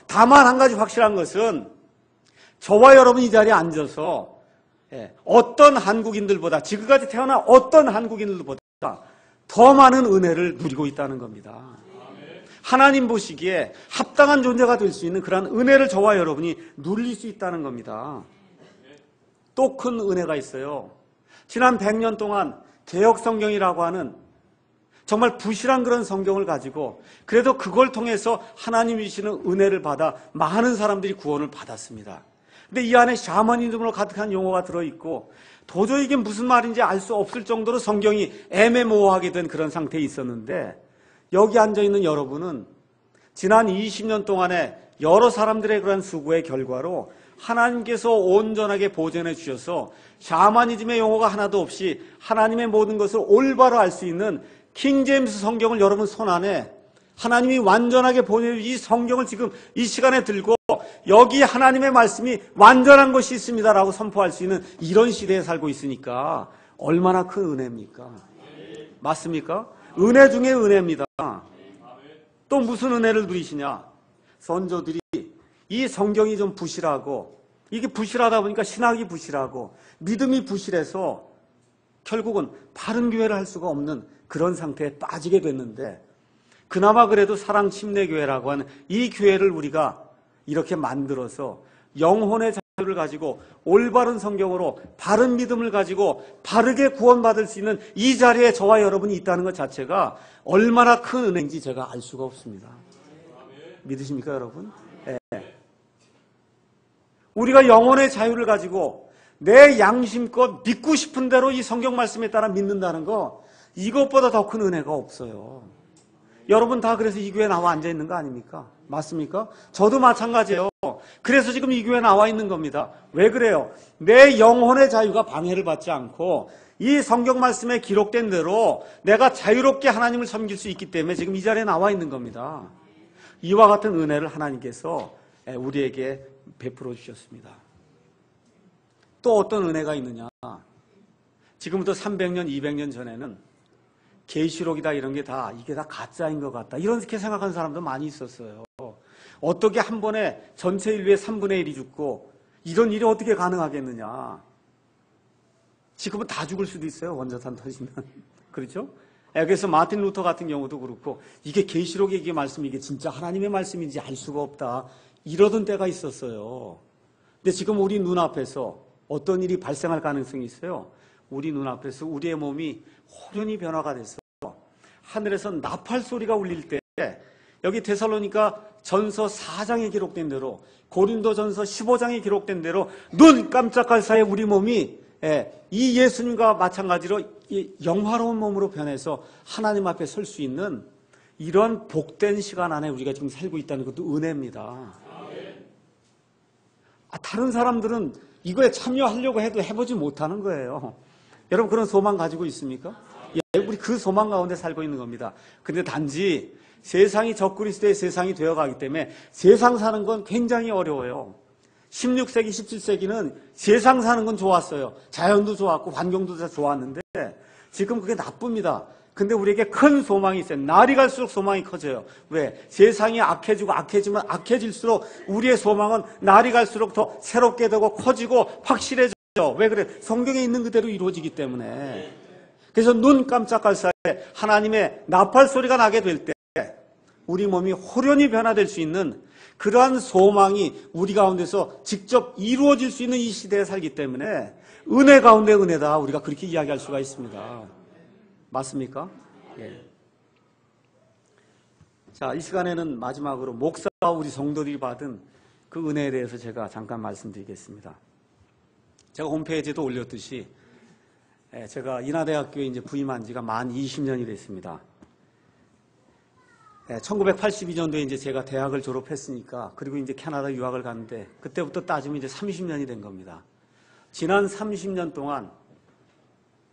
다만 한 가지 확실한 것은 저와 여러분이 이 자리에 앉아서 어떤 한국인들보다 지금까지 태어난 어떤 한국인들보다 더 많은 은혜를 누리고 있다는 겁니다. 하나님 보시기에 합당한 존재가 될 수 있는 그런 은혜를 저와 여러분이 누릴 수 있다는 겁니다. 또 큰 은혜가 있어요. 지난 100년 동안 개혁성경이라고 하는 정말 부실한 그런 성경을 가지고 그래도 그걸 통해서 하나님이 주시는 은혜를 받아 많은 사람들이 구원을 받았습니다. 근데 이 안에 샤머니즘으로 가득한 용어가 들어있고 도저히 이게 무슨 말인지 알 수 없을 정도로 성경이 애매모호하게 된 그런 상태에 있었는데 여기 앉아있는 여러분은 지난 20년 동안에 여러 사람들의 그런 수고의 결과로 하나님께서 온전하게 보존해 주셔서 샤머니즘의 용어가 하나도 없이 하나님의 모든 것을 올바로 알 수 있는 킹제임스 성경을 여러분 손안에 하나님이 완전하게 보내준 이 성경을 지금 이 시간에 들고 여기 하나님의 말씀이 완전한 것이 있습니다라고 선포할 수 있는 이런 시대에 살고 있으니까 얼마나 큰 은혜입니까? 맞습니까? 은혜 중에 은혜입니다. 또 무슨 은혜를 누리시냐? 선조들이 이 성경이 좀 부실하고 이게 부실하다 보니까 신학이 부실하고 믿음이 부실해서 결국은 바른 교회를 할 수가 없는 그런 상태에 빠지게 됐는데 그나마 그래도 사랑침례교회라고 하는 이 교회를 우리가 이렇게 만들어서 영혼의 자유를 가지고 올바른 성경으로 바른 믿음을 가지고 바르게 구원받을 수 있는 이 자리에 저와 여러분이 있다는 것 자체가 얼마나 큰 은혜인지 제가 알 수가 없습니다. 믿으십니까, 여러분? 네. 우리가 영혼의 자유를 가지고 내 양심껏 믿고 싶은 대로 이 성경 말씀에 따라 믿는다는 거 이것보다 더 큰 은혜가 없어요. 여러분 다 그래서 이 교회에 나와 앉아 있는 거 아닙니까? 맞습니까? 저도 마찬가지예요. 그래서 지금 이 교회에 나와 있는 겁니다. 왜 그래요? 내 영혼의 자유가 방해를 받지 않고 이 성경 말씀에 기록된 대로 내가 자유롭게 하나님을 섬길 수 있기 때문에 지금 이 자리에 나와 있는 겁니다. 이와 같은 은혜를 하나님께서 우리에게 베풀어 주셨습니다. 또 어떤 은혜가 있느냐? 지금부터 300년, 200년 전에는 계시록이다 이런 게 다 이게 다 가짜인 것 같다 이렇게 생각하는 사람도 많이 있었어요. 어떻게 한 번에 전체 인류의 3분의 1이 죽고 이런 일이 어떻게 가능하겠느냐? 지금은 다 죽을 수도 있어요. 원자탄 터지면. 그렇죠? 그래서 마틴 루터 같은 경우도 그렇고 이게 계시록의 이게 말씀이 이게 진짜 하나님의 말씀인지 알 수가 없다 이러던 때가 있었어요. 근데 지금 우리 눈앞에서 어떤 일이 발생할 가능성이 있어요. 우리 눈앞에서 우리의 몸이 호련히 변화가 됐어. 하늘에서 나팔 소리가 울릴 때 여기 데살로니가 전서 4장에 기록된 대로 고린도 전서 15장에 기록된 대로 눈 깜짝할 사이에 우리 몸이 이 예수님과 마찬가지로 영화로운 몸으로 변해서 하나님 앞에 설 수 있는 이런 복된 시간 안에 우리가 지금 살고 있다는 것도 은혜입니다. 다른 사람들은 이거에 참여하려고 해도 해보지 못하는 거예요. 여러분 그런 소망 가지고 있습니까? 우리 그 소망 가운데 살고 있는 겁니다. 근데 단지 세상이 적그리스도의 세상이 되어가기 때문에 세상 사는 건 굉장히 어려워요. 16세기, 17세기는 세상 사는 건 좋았어요. 자연도 좋았고 환경도 다 좋았는데 지금 그게 나쁩니다. 근데 우리에게 큰 소망이 있어요. 날이 갈수록 소망이 커져요. 왜? 세상이 악해지고 악해지면 악해질수록 우리의 소망은 날이 갈수록 더 새롭게 되고 커지고 확실해져요. 왜 그래? 성경에 있는 그대로 이루어지기 때문에. 그래서 눈 깜짝할 사이에 하나님의 나팔 소리가 나게 될 때 우리 몸이 호련히 변화될 수 있는 그러한 소망이 우리 가운데서 직접 이루어질 수 있는 이 시대에 살기 때문에 은혜 가운데 은혜다. 우리가 그렇게 이야기할 수가 있습니다. 맞습니까? 예. 자, 이 시간에는 마지막으로 목사와 우리 성도들이 받은 그 은혜에 대해서 제가 잠깐 말씀드리겠습니다. 제가 홈페이지에도 올렸듯이 제가 인하대학교에 이제 부임한 지가 만 20년이 됐습니다. 1982년도에 이제 제가 대학을 졸업했으니까 그리고 이제 캐나다 유학을 갔는데 그때부터 따지면 이제 30년이 된 겁니다. 지난 30년 동안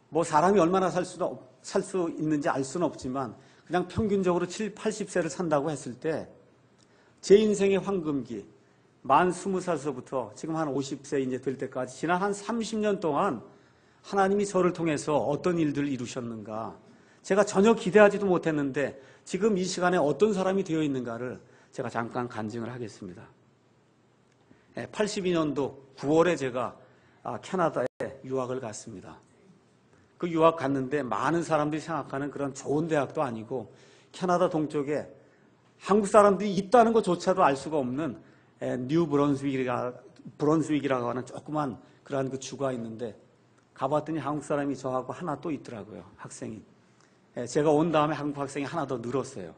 뭐 사람이 얼마나 살 수 있는지 알 수는 없지만 그냥 평균적으로 7, 80세를 산다고 했을 때 제 인생의 황금기 만 20살서부터 지금 한 50세 이제 될 때까지 지난 한 30년 동안 하나님이 저를 통해서 어떤 일들을 이루셨는가 제가 전혀 기대하지도 못했는데 지금 이 시간에 어떤 사람이 되어 있는가를 제가 잠깐 간증을 하겠습니다. 82년도 9월에 제가 캐나다에 유학을 갔습니다. 그 유학 갔는데 많은 사람들이 생각하는 그런 좋은 대학도 아니고 캐나다 동쪽에 한국 사람들이 있다는 것조차도 알 수가 없는 뉴 브런스윅이라고 하는 조그만 그런 그 주가 있는데 가봤더니 한국 사람이 저하고 하나 또 있더라고요. 학생이. 제가 온 다음에 한국 학생이 하나 더 늘었어요.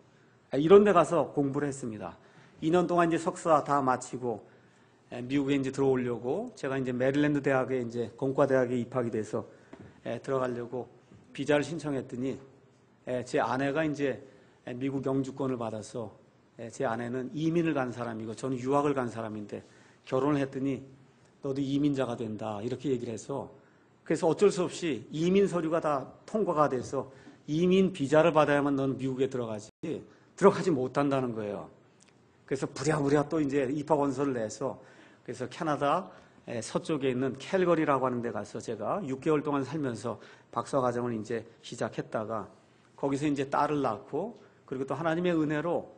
이런 데 가서 공부를 했습니다. 2년 동안 이제 석사 다 마치고 미국에 이제 들어오려고 제가 이제 메릴랜드 대학에 이제 공과대학에 입학이 돼서 들어가려고 비자를 신청했더니 제 아내가 이제 미국 영주권을 받아서 제 아내는 이민을 간 사람이고 저는 유학을 간 사람인데 결혼을 했더니 너도 이민자가 된다 이렇게 얘기를 해서 그래서 어쩔 수 없이 이민 서류가 다 통과가 돼서 이민 비자를 받아야만 너는 미국에 들어가지 못한다는 거예요. 그래서 부랴부랴 또 이제 입학 원서를 내서 그래서 캐나다 서쪽에 있는 캘거리라고 하는 데 가서 제가 6개월 동안 살면서 박사과정을 이제 시작했다가 거기서 이제 딸을 낳고 그리고 또 하나님의 은혜로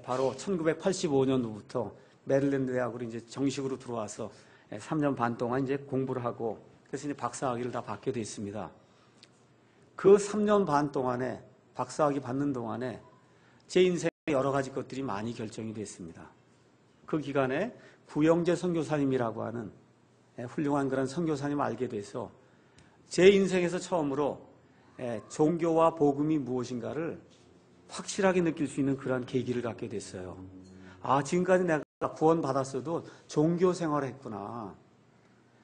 바로 1985년도부터 메릴랜드 대학으로 이제 정식으로 들어와서 3년 반 동안 이제 공부를 하고 그래서 이제 박사학위를 다 받게 됐습니다. 그 3년 반 동안에 박사학위 받는 동안에 제 인생에 여러 가지 것들이 많이 결정이 됐습니다. 그 기간에 구영재 선교사님이라고 하는 훌륭한 그런 선교사님을 알게 돼서 제 인생에서 처음으로 종교와 복음이 무엇인가를 확실하게 느낄 수 있는 그런 계기를 갖게 됐어요. 아, 지금까지 내가 구원받았어도 종교 생활을 했구나.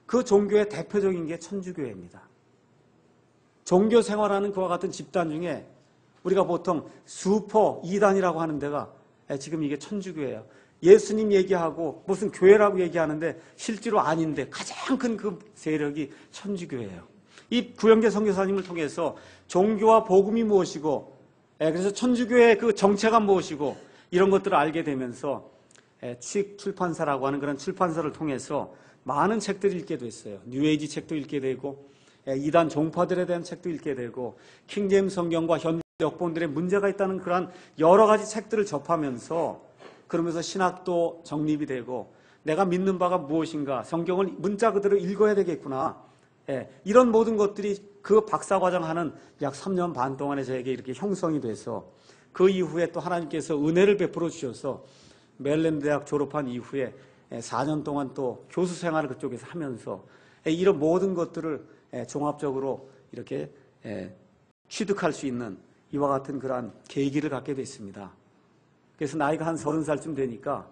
그 종교의 대표적인 게 천주교회입니다. 종교 생활하는 그와 같은 집단 중에 우리가 보통 슈퍼 2단이라고 하는 데가 지금 이게 천주교예요. 예수님 얘기하고 무슨 교회라고 얘기하는데 실제로 아닌데 가장 큰 그 세력이 천주교예요. 이 구영재 선교사님을 통해서 종교와 복음이 무엇이고 그래서 천주교의 그 정체가 무엇이고 이런 것들을 알게 되면서 취익 출판사라고 하는 그런 출판사를 통해서 많은 책들을 읽게 됐어요. 뉴에이지 책도 읽게 되고 이단 종파들에 대한 책도 읽게 되고 킹제임스 성경과 현대 역본들의 문제가 있다는 그런 여러 가지 책들을 접하면서 그러면서 신학도 정립이 되고 내가 믿는 바가 무엇인가 성경을 문자 그대로 읽어야 되겠구나. 이런 모든 것들이 그 박사과정 하는 약 3년 반 동안에 저에게 이렇게 형성이 돼서 그 이후에 또 하나님께서 은혜를 베풀어 주셔서 메릴랜드 대학 졸업한 이후에 4년 동안 또 교수 생활을 그쪽에서 하면서 이런 모든 것들을 종합적으로 이렇게 취득할 수 있는 이와 같은 그러한 계기를 갖게 됐습니다. 그래서 나이가 한 30살쯤 되니까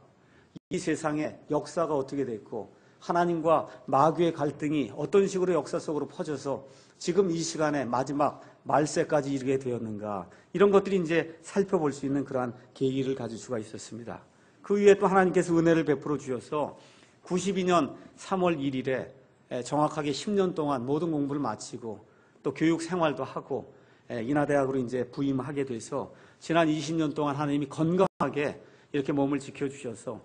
이 세상에 역사가 어떻게 됐고 하나님과 마귀의 갈등이 어떤 식으로 역사 속으로 퍼져서 지금 이 시간에 마지막 말세까지 이르게 되었는가 이런 것들이 이제 살펴볼 수 있는 그러한 계기를 가질 수가 있었습니다. 그 위에 또 하나님께서 은혜를 베풀어 주셔서 92년 3월 1일에 정확하게 10년 동안 모든 공부를 마치고 또 교육 생활도 하고 인하대학으로 이제 부임하게 돼서 지난 20년 동안 하나님이 건강하게 이렇게 몸을 지켜주셔서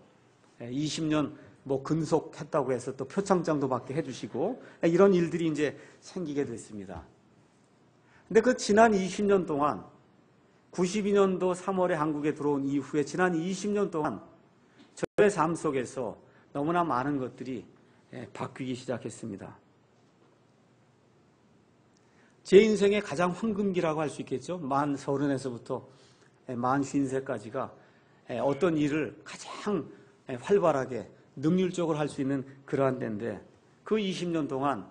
20년 뭐 근속했다고 해서 또 표창장도 받게 해주시고 이런 일들이 이제 생기게 됐습니다. 근데 그 지난 20년 동안 92년도 3월에 한국에 들어온 이후에 지난 20년 동안 저의 삶 속에서 너무나 많은 것들이 바뀌기 시작했습니다. 제 인생의 가장 황금기라고 할 수 있겠죠. 만 30에서부터 만 50세까지가 어떤 일을 가장 활발하게 능률적으로 할 수 있는 그러한 때인데 그 20년 동안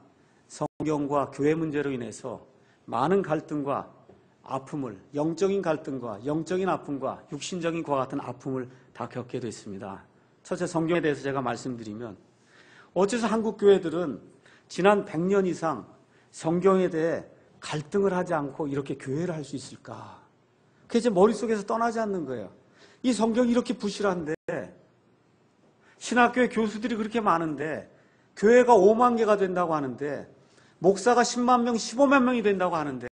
성경과 교회 문제로 인해서 많은 갈등과 아픔을, 영적인 갈등과 영적인 아픔과 육신적인 것과 같은 아픔을 다 겪게 됐습니다. 첫째, 성경에 대해서 제가 말씀드리면 어째서 한국 교회들은 지난 100년 이상 성경에 대해 갈등을 하지 않고 이렇게 교회를 할 수 있을까? 그게 제 머릿속에서 떠나지 않는 거예요. 이 성경이 이렇게 부실한데 신학교에 교수들이 그렇게 많은데 교회가 5만 개가 된다고 하는데 목사가 10만 명, 15만 명이 된다고 하는데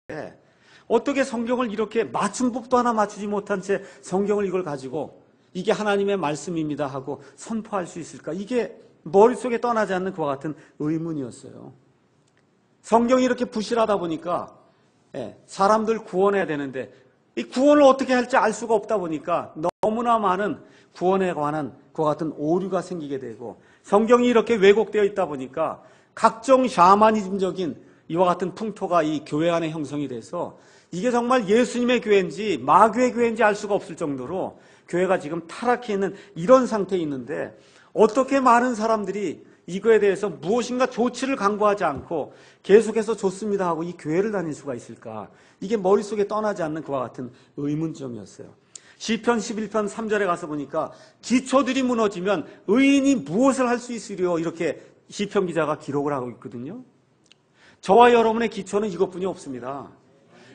어떻게 성경을 이렇게 맞춤법도 하나 맞추지 못한 채 성경을 이걸 가지고 이게 하나님의 말씀입니다 하고 선포할 수 있을까? 이게 머릿속에 떠나지 않는 그와 같은 의문이었어요. 성경이 이렇게 부실하다 보니까 사람들 구원해야 되는데 이 구원을 어떻게 할지 알 수가 없다 보니까 너무나 많은 구원에 관한 그와 같은 오류가 생기게 되고 성경이 이렇게 왜곡되어 있다 보니까 각종 샤머니즘적인 이와 같은 풍토가 이 교회 안에 형성이 돼서 이게 정말 예수님의 교회인지 마귀의 교회인지 알 수가 없을 정도로 교회가 지금 타락해 있는 이런 상태에 있는데 어떻게 많은 사람들이 이거에 대해서 무엇인가 조치를 강구하지 않고 계속해서 좋습니다 하고 이 교회를 다닐 수가 있을까? 이게 머릿속에 떠나지 않는 그와 같은 의문점이었어요. 시편 11편 3절에 가서 보니까 기초들이 무너지면 의인이 무엇을 할 수 있으리요? 이렇게 시편 기자가 기록을 하고 있거든요. 저와 여러분의 기초는 이것뿐이 없습니다.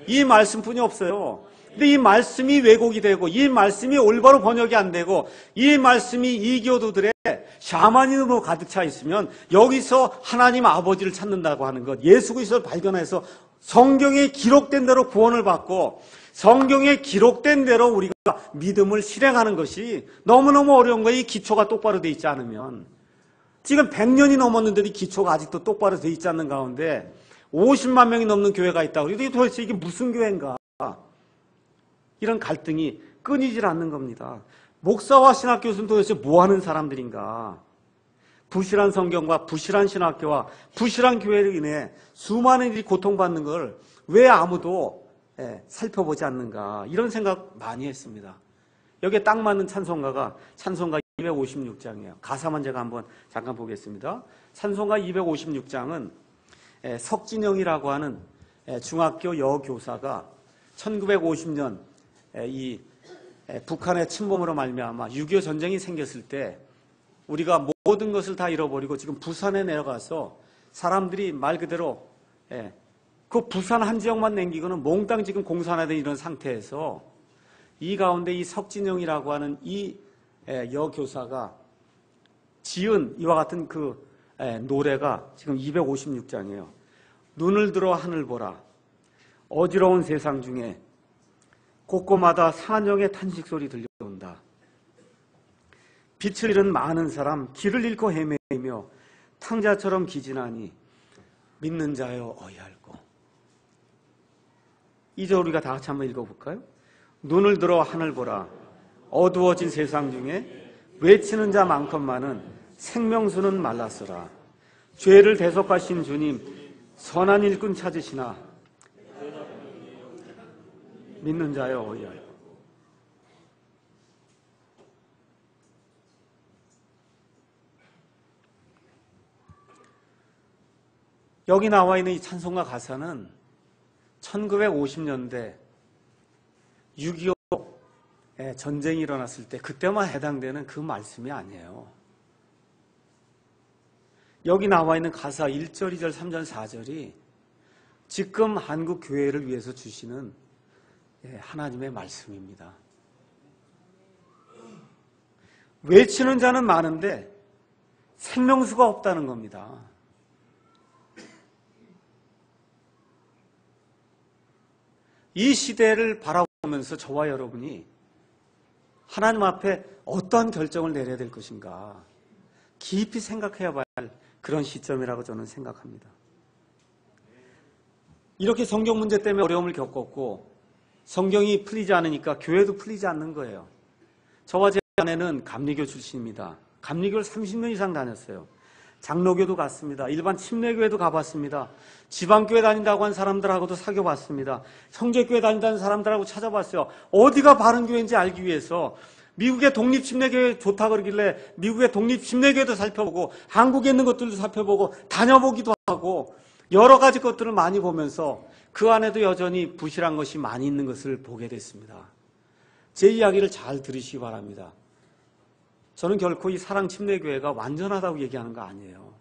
이 말씀뿐이 없어요. 근데 이 말씀이 왜곡이 되고 이 말씀이 올바로 번역이 안 되고 이 말씀이 이교도들의 샤머니즘으로 가득 차 있으면 여기서 하나님 아버지를 찾는다고 하는 것, 예수 그리스도를 발견해서 성경에 기록된 대로 구원을 받고 성경에 기록된 대로 우리가 믿음을 실행하는 것이 너무너무 어려운 거예요. 이 기초가 똑바로 돼 있지 않으면. 지금 100년이 넘었는데도 이 기초가 아직도 똑바로 돼 있지 않는 가운데 50만 명이 넘는 교회가 있다고. 그런데 도대체 이게 무슨 교회인가? 이런 갈등이 끊이질 않는 겁니다. 목사와 신학교수는 도대체 뭐 하는 사람들인가? 부실한 성경과 부실한 신학교와 부실한 교회로 인해 수많은 이들이 고통받는 걸 왜 아무도 살펴보지 않는가? 이런 생각 많이 했습니다. 여기에 딱 맞는 찬송가가 찬송가 256장이에요. 가사만 제가 한번 잠깐 보겠습니다. 찬송가 256장은 석진영이라고 하는 중학교 여교사가 1950년 이 북한의 침범으로 말미암아 6.25 전쟁이 생겼을 때 우리가 모든 것을 다 잃어버리고 지금 부산에 내려가서 사람들이 말 그대로 그 부산 한 지역만 남기고는 몽땅 지금 공산화된 이런 상태에서 이 가운데 이 석진영이라고 하는 이 여교사가 지은 이와 같은 그 노래가 지금 256장이에요. 눈을 들어 하늘 보라. 어지러운 세상 중에 곳곳마다 산영의 탄식 소리 들려온다. 빛을 잃은 많은 사람 길을 잃고 헤매며 탕자처럼 기진하니 믿는 자여 어이할꼬. 이제 우리가 다 같이 한번 읽어볼까요? 눈을 들어 하늘 보라. 어두워진 세상 중에 외치는 자 많건만은 생명수는 말랐으라. 죄를 대속하신 주님 선한 일꾼 찾으시나 믿는 자여 어이할꼬. 여기 나와 있는 이 찬송가 가사는 1950년대 6.25 전쟁이 일어났을 때 그때만 해당되는 그 말씀이 아니에요. 여기 나와 있는 가사 1절, 2절, 3절, 4절이 지금 한국 교회를 위해서 주시는 하나님의 말씀입니다. 외치는 자는 많은데 생명수가 없다는 겁니다. 이 시대를 바라보면서 저와 여러분이 하나님 앞에 어떠한 결정을 내려야 될 것인가 깊이 생각해야 할 그런 시점이라고 저는 생각합니다. 이렇게 성경 문제 때문에 어려움을 겪었고 성경이 풀리지 않으니까 교회도 풀리지 않는 거예요. 저와 제 아내는 감리교 출신입니다. 감리교를 30년 이상 다녔어요. 장로교도 갔습니다. 일반 침례교회도 가봤습니다. 지방교회 다닌다고 한 사람들하고도 사귀어봤습니다. 형제교회 다닌다는 사람들하고 찾아봤어요. 어디가 바른 교회인지 알기 위해서 미국의 독립침례교회 좋다 그러길래 미국의 독립침례교회도 살펴보고 한국에 있는 것들도 살펴보고 다녀보기도 하고 여러 가지 것들을 많이 보면서 그 안에도 여전히 부실한 것이 많이 있는 것을 보게 됐습니다. 제 이야기를 잘 들으시기 바랍니다. 저는 결코 이 사랑침례교회가 완전하다고 얘기하는 거 아니에요.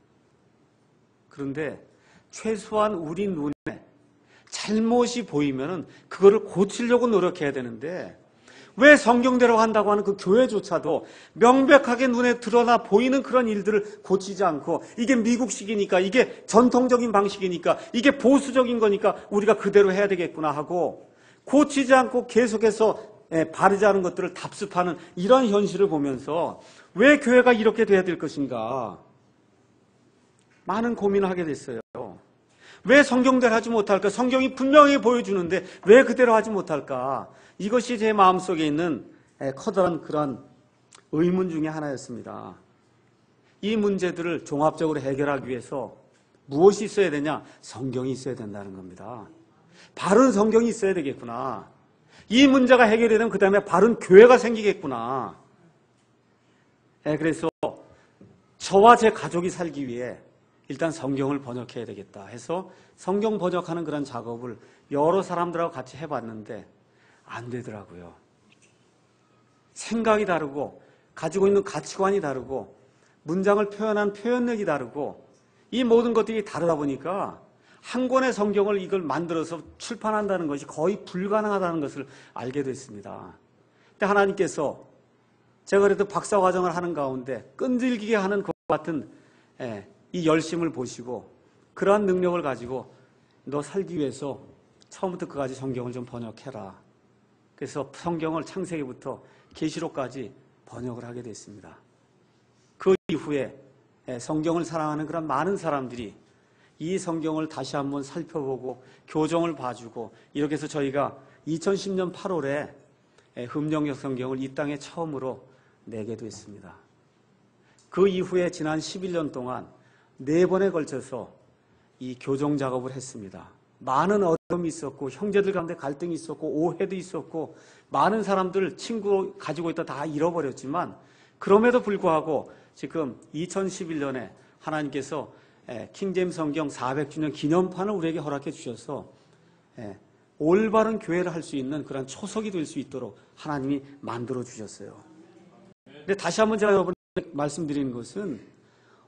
그런데 최소한 우리 눈에 잘못이 보이면은 그거를 고치려고 노력해야 되는데 왜 성경대로 한다고 하는 그 교회조차도 명백하게 눈에 드러나 보이는 그런 일들을 고치지 않고 이게 미국식이니까 이게 전통적인 방식이니까 이게 보수적인 거니까 우리가 그대로 해야 되겠구나 하고 고치지 않고 계속해서 바르지 않은 것들을 답습하는 이런 현실을 보면서 왜 교회가 이렇게 돼야 될 것인가 많은 고민을 하게 됐어요. 왜 성경대로 하지 못할까? 성경이 분명히 보여주는데 왜 그대로 하지 못할까? 이것이 제 마음속에 있는 커다란 그런 의문 중에 하나였습니다. 이 문제들을 종합적으로 해결하기 위해서 무엇이 있어야 되냐? 성경이 있어야 된다는 겁니다. 바른 성경이 있어야 되겠구나. 이 문제가 해결이 되면 그 다음에 바른 교회가 생기겠구나. 그래서 저와 제 가족이 살기 위해 일단 성경을 번역해야 되겠다 해서 성경 번역하는 그런 작업을 여러 사람들하고 같이 해봤는데 안 되더라고요. 생각이 다르고 가지고 있는 가치관이 다르고 문장을 표현한 표현력이 다르고 이 모든 것들이 다르다 보니까 한 권의 성경을 이걸 만들어서 출판한다는 것이 거의 불가능하다는 것을 알게 됐습니다. 근데 하나님께서 제가 그래도 박사과정을 하는 가운데 끈질기게 하는 것 같은 이 열심을 보시고 그러한 능력을 가지고 너 살기 위해서 처음부터 끝까지 성경을 좀 번역해라. 그래서 성경을 창세기부터 계시록까지 번역을 하게 됐습니다. 그 이후에 성경을 사랑하는 그런 많은 사람들이 이 성경을 다시 한번 살펴보고 교정을 봐주고 이렇게 해서 저희가 2010년 8월에 흠령역 성경을 이 땅에 처음으로 내게 됐습니다. 그 이후에 지난 11년 동안 4번에 걸쳐서 이 교정 작업을 했습니다. 많은 어려움이 있었고 형제들 가운데 갈등이 있었고 오해도 있었고 많은 사람들 친구 가지고 있다 다 잃어버렸지만 그럼에도 불구하고 지금 2011년에 하나님께서 킹제임스 성경 400주년 기념판을 우리에게 허락해 주셔서 올바른 교회를 할 수 있는 그런 초석이 될 수 있도록 하나님이 만들어 주셨어요. 근데 다시 한번 제가 여러분께 말씀드리는 것은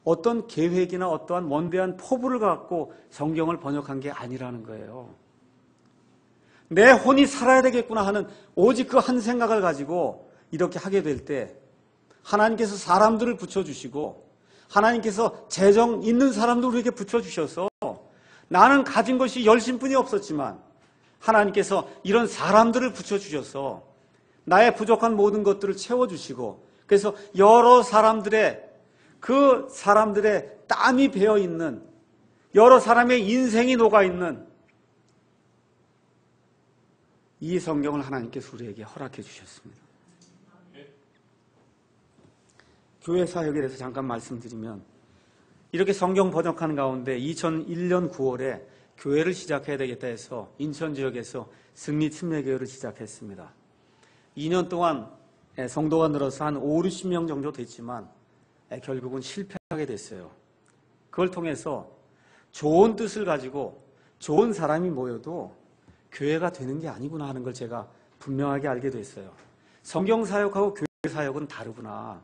어떤 계획이나 어떠한 원대한 포부를 갖고 성경을 번역한 게 아니라는 거예요. 내 혼이 살아야 되겠구나 하는 오직 그 한 생각을 가지고 이렇게 하게 될 때 하나님께서 사람들을 붙여주시고 하나님께서 재정 있는 사람들 우리에게 붙여주셔서 나는 가진 것이 열심뿐이 없었지만 하나님께서 이런 사람들을 붙여주셔서 나의 부족한 모든 것들을 채워주시고 그래서 여러 사람들의 그 사람들의 땀이 배어있는 여러 사람의 인생이 녹아있는 이 성경을 하나님께서 우리에게 허락해 주셨습니다. 교회 사역에 대해서 잠깐 말씀드리면 이렇게 성경 번역하는 가운데 2001년 9월에 교회를 시작해야 되겠다 해서 인천 지역에서 승리 침례교회를 시작했습니다. 2년 동안 성도가 늘어서 한 5, 60명 정도 됐지만 결국은 실패하게 됐어요. 그걸 통해서 좋은 뜻을 가지고 좋은 사람이 모여도 교회가 되는 게 아니구나 하는 걸 제가 분명하게 알게 됐어요. 성경 사역하고 교회 사역은 다르구나.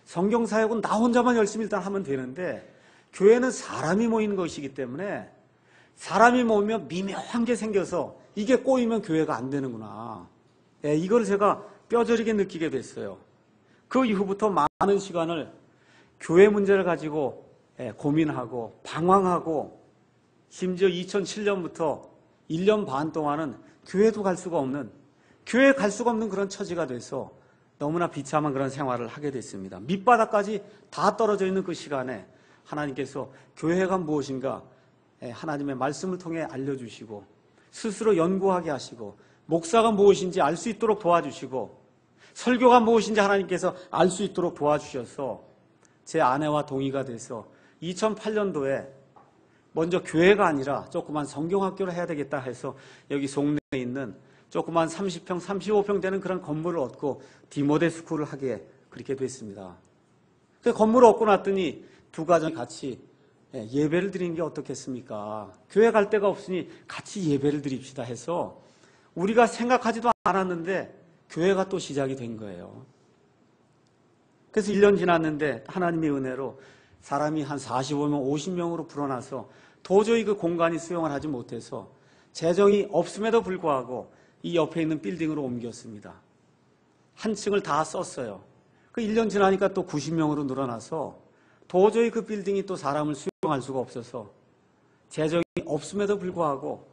성경 사역은 나 혼자만 열심히 일단 하면 되는데 교회는 사람이 모이는 것이기 때문에 사람이 모이면 미묘한 게 생겨서 이게 꼬이면 교회가 안 되는구나. 이걸 제가 뼈저리게 느끼게 됐어요. 그 이후부터 많은 시간을 교회 문제를 가지고 고민하고 방황하고 심지어 2007년부터 1년 반 동안은 교회도 갈 수가 없는, 교회에 갈 수가 없는 그런 처지가 돼서 너무나 비참한 그런 생활을 하게 됐습니다. 밑바닥까지 다 떨어져 있는 그 시간에 하나님께서 교회가 무엇인가 하나님의 말씀을 통해 알려주시고 스스로 연구하게 하시고 목사가 무엇인지 알 수 있도록 도와주시고 설교가 무엇인지 하나님께서 알 수 있도록 도와주셔서 제 아내와 동의가 돼서 2008년도에 먼저 교회가 아니라 조그만 성경학교를 해야 되겠다 해서 여기 송내에 있는 조그만 30평, 35평 되는 그런 건물을 얻고 디모데 스쿨을 하게 그렇게 됐습니다. 그 건물을 얻고 났더니 두 가정이 같이 예배를 드리는 게 어떻겠습니까? 교회 갈 데가 없으니 같이 예배를 드립시다 해서 우리가 생각하지도 않았는데 교회가 또 시작이 된 거예요. 그래서 1년 지났는데 하나님의 은혜로 사람이 한 45명, 50명으로 불어나서 도저히 그 공간이 수용을 하지 못해서 재정이 없음에도 불구하고 이 옆에 있는 빌딩으로 옮겼습니다. 한 층을 다 썼어요. 그 1년 지나니까 또 90명으로 늘어나서 도저히 그 빌딩이 또 사람을 수용할 수가 없어서 재정이 없음에도 불구하고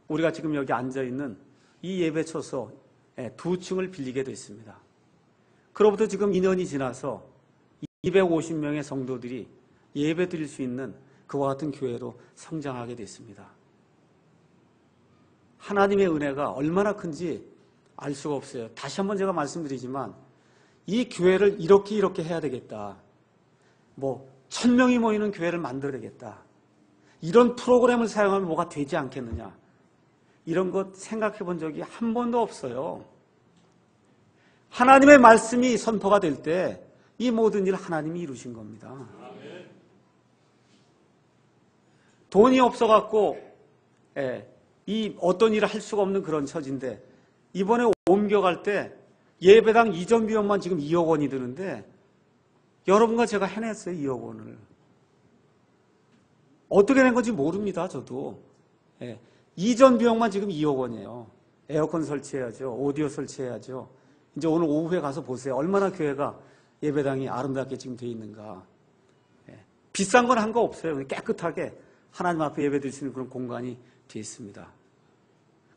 우리가 지금 여기 앉아있는 이 예배처소 2층을 빌리게 됐습니다. 그로부터 지금 2년이 지나서 250명의 성도들이 예배 드릴 수 있는 그와 같은 교회로 성장하게 됐습니다. 하나님의 은혜가 얼마나 큰지 알 수가 없어요. 다시 한번 제가 말씀드리지만 이 교회를 이렇게 해야 되겠다. 1000명이 모이는 교회를 만들어야겠다. 이런 프로그램을 사용하면 뭐가 되지 않겠느냐. 이런 것 생각해 본 적이 한 번도 없어요. 하나님의 말씀이 선포가 될 때 이 모든 일을 하나님이 이루신 겁니다. 돈이 없어갖고 이 어떤 일을 할 수가 없는 그런 처지인데 이번에 옮겨갈 때 예배당 이전 비용만 지금 2억 원이 드는데 여러분과 제가 해냈어요. 2억 원을. 어떻게 낸 건지 모릅니다. 저도. 이전 비용만 지금 2억 원이에요. 에어컨 설치해야죠. 오디오 설치해야죠. 이제 오늘 오후에 가서 보세요. 얼마나 교회가 예배당이 아름답게 지금 되어 있는가. 비싼 건 한 거 없어요. 깨끗하게 하나님 앞에 예배 드릴 수 있는 그런 공간이 되어 있습니다.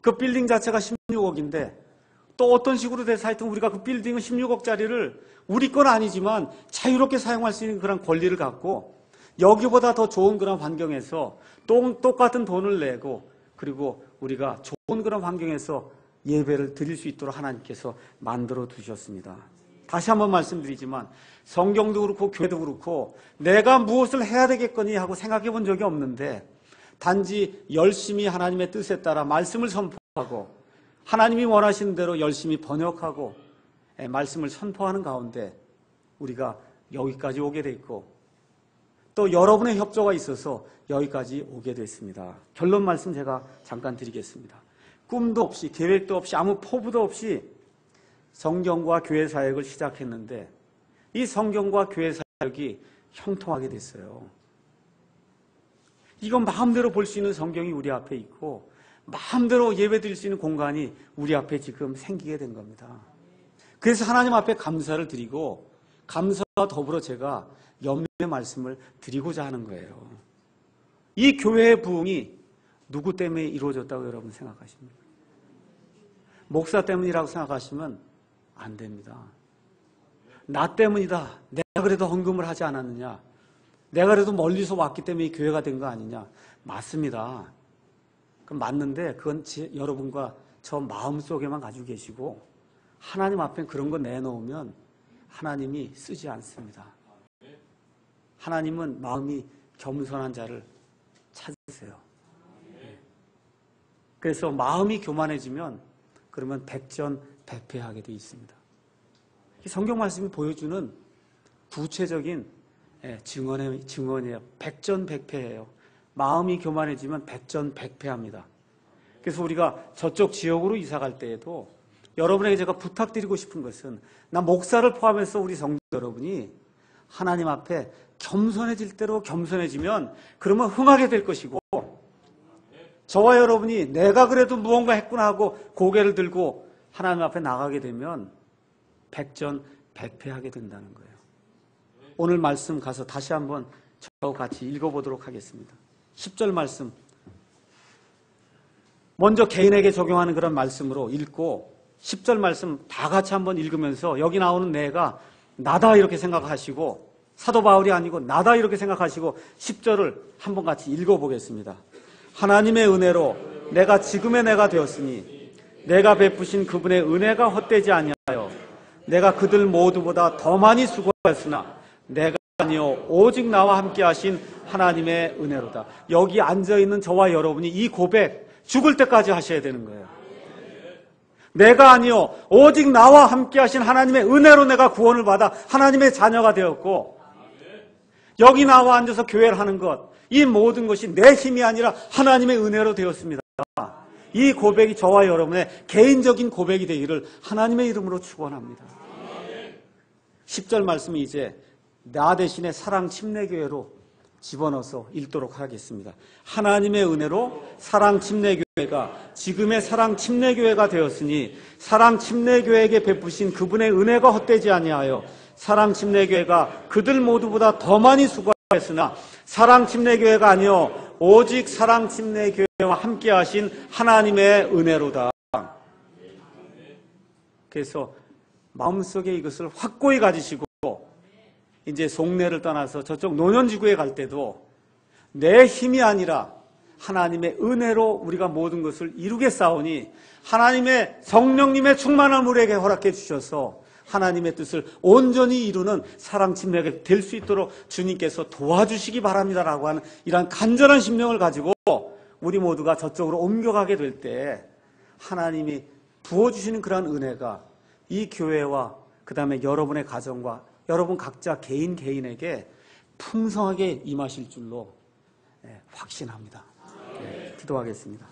그 빌딩 자체가 16억인데 또 어떤 식으로 돼서 하여튼 우리가 그 빌딩은 16억짜리를 우리 건 아니지만 자유롭게 사용할 수 있는 그런 권리를 갖고 여기보다 더 좋은 그런 환경에서 똑같은 돈을 내고 그리고 우리가 좋은 그런 환경에서 예배를 드릴 수 있도록 하나님께서 만들어 두셨습니다. 다시 한번 말씀드리지만 성경도 그렇고 교회도 그렇고 내가 무엇을 해야 되겠거니 하고 생각해 본 적이 없는데 단지 열심히 하나님의 뜻에 따라 말씀을 선포하고 하나님이 원하시는 대로 열심히 번역하고 말씀을 선포하는 가운데 우리가 여기까지 오게 돼 있고 또 여러분의 협조가 있어서 여기까지 오게 됐습니다. 결론 말씀 제가 잠깐 드리겠습니다. 꿈도 없이 계획도 없이 아무 포부도 없이 성경과 교회 사역을 시작했는데 이 성경과 교회 사역이 형통하게 됐어요. 이건 마음대로 볼 수 있는 성경이 우리 앞에 있고 마음대로 예배 드릴 수 있는 공간이 우리 앞에 지금 생기게 된 겁니다. 그래서 하나님 앞에 감사를 드리고 감사와 더불어 제가 염려의 말씀을 드리고자 하는 거예요. 이 교회의 부흥이 누구 때문에 이루어졌다고 여러분 생각하십니까? 목사 때문이라고 생각하시면 안 됩니다. 나 때문이다. 내가 그래도 헌금을 하지 않았느냐. 내가 그래도 멀리서 왔기 때문에 교회가 된 거 아니냐. 맞습니다. 그건 맞는데 그건 여러분과 저 마음속에만 가지고 계시고 하나님 앞에 그런 거 내놓으면 하나님이 쓰지 않습니다. 하나님은 마음이 겸손한 자를 찾으세요. 그래서 마음이 교만해지면 그러면 백전백패하게 되어 있습니다. 성경 말씀이 보여주는 구체적인 증언이에요. 백전백패예요. 마음이 교만해지면 백전백패합니다. 그래서 우리가 저쪽 지역으로 이사 갈 때에도 여러분에게 제가 부탁드리고 싶은 것은 나 목사를 포함해서 우리 성도 여러분이 하나님 앞에 겸손해질 대로 겸손해지면 그러면 흥하게 될 것이고 저와 여러분이 내가 그래도 무언가 했구나 하고 고개를 들고 하나님 앞에 나가게 되면 백전백패하게 된다는 거예요. 오늘 말씀 가서 다시 한번 저하고 같이 읽어보도록 하겠습니다. 10절 말씀 먼저 개인에게 적용하는 그런 말씀으로 읽고 10절 말씀 다 같이 한번 읽으면서 여기 나오는 내가 나다 이렇게 생각하시고 사도 바울이 아니고 나다 이렇게 생각하시고 10절을 한번 같이 읽어보겠습니다. 하나님의 은혜로 내가 지금의 내가 되었으니 내가 베푸신 그분의 은혜가 헛되지 아니하여 내가 그들 모두보다 더 많이 수고하였으나 내가 아니요 오직 나와 함께 하신 하나님의 은혜로다. 여기 앉아있는 저와 여러분이 이 고백 죽을 때까지 하셔야 되는 거예요. 내가 아니요 오직 나와 함께 하신 하나님의 은혜로 내가 구원을 받아 하나님의 자녀가 되었고 여기 나와 앉아서 교회를 하는 것, 이 모든 것이 내 힘이 아니라 하나님의 은혜로 되었습니다. 이 고백이 저와 여러분의 개인적인 고백이 되기를 하나님의 이름으로 축원합니다. 10절 말씀이 이제 나 대신에 사랑 침례교회로 집어넣어서 읽도록 하겠습니다. 하나님의 은혜로 사랑 침례교회가 지금의 사랑 침례교회가 되었으니 사랑 침례교회에게 베푸신 그분의 은혜가 헛되지 아니하여 사랑 침례교회가 그들 모두보다 더 많이 수고하였으나 사랑 침례교회가 아니요 오직 사랑 침례교회와 함께 하신 하나님의 은혜로다. 그래서 마음속에 이것을 확고히 가지시고 이제 속내를 떠나서 저쪽 노년지구에 갈 때도 내 힘이 아니라 하나님의 은혜로 우리가 모든 것을 이루겠사오니 하나님의 성령님의 충만함을 우리에게 허락해 주셔서 하나님의 뜻을 온전히 이루는 사랑 침례가 될 수 있도록 주님께서 도와주시기 바랍니다라고 하는 이러한 간절한 심령을 가지고 우리 모두가 저쪽으로 옮겨가게 될 때 하나님이 부어주시는 그러한 은혜가 이 교회와 그 다음에 여러분의 가정과 여러분 각자 개인에게 풍성하게 임하실 줄로 확신합니다. 기도하겠습니다.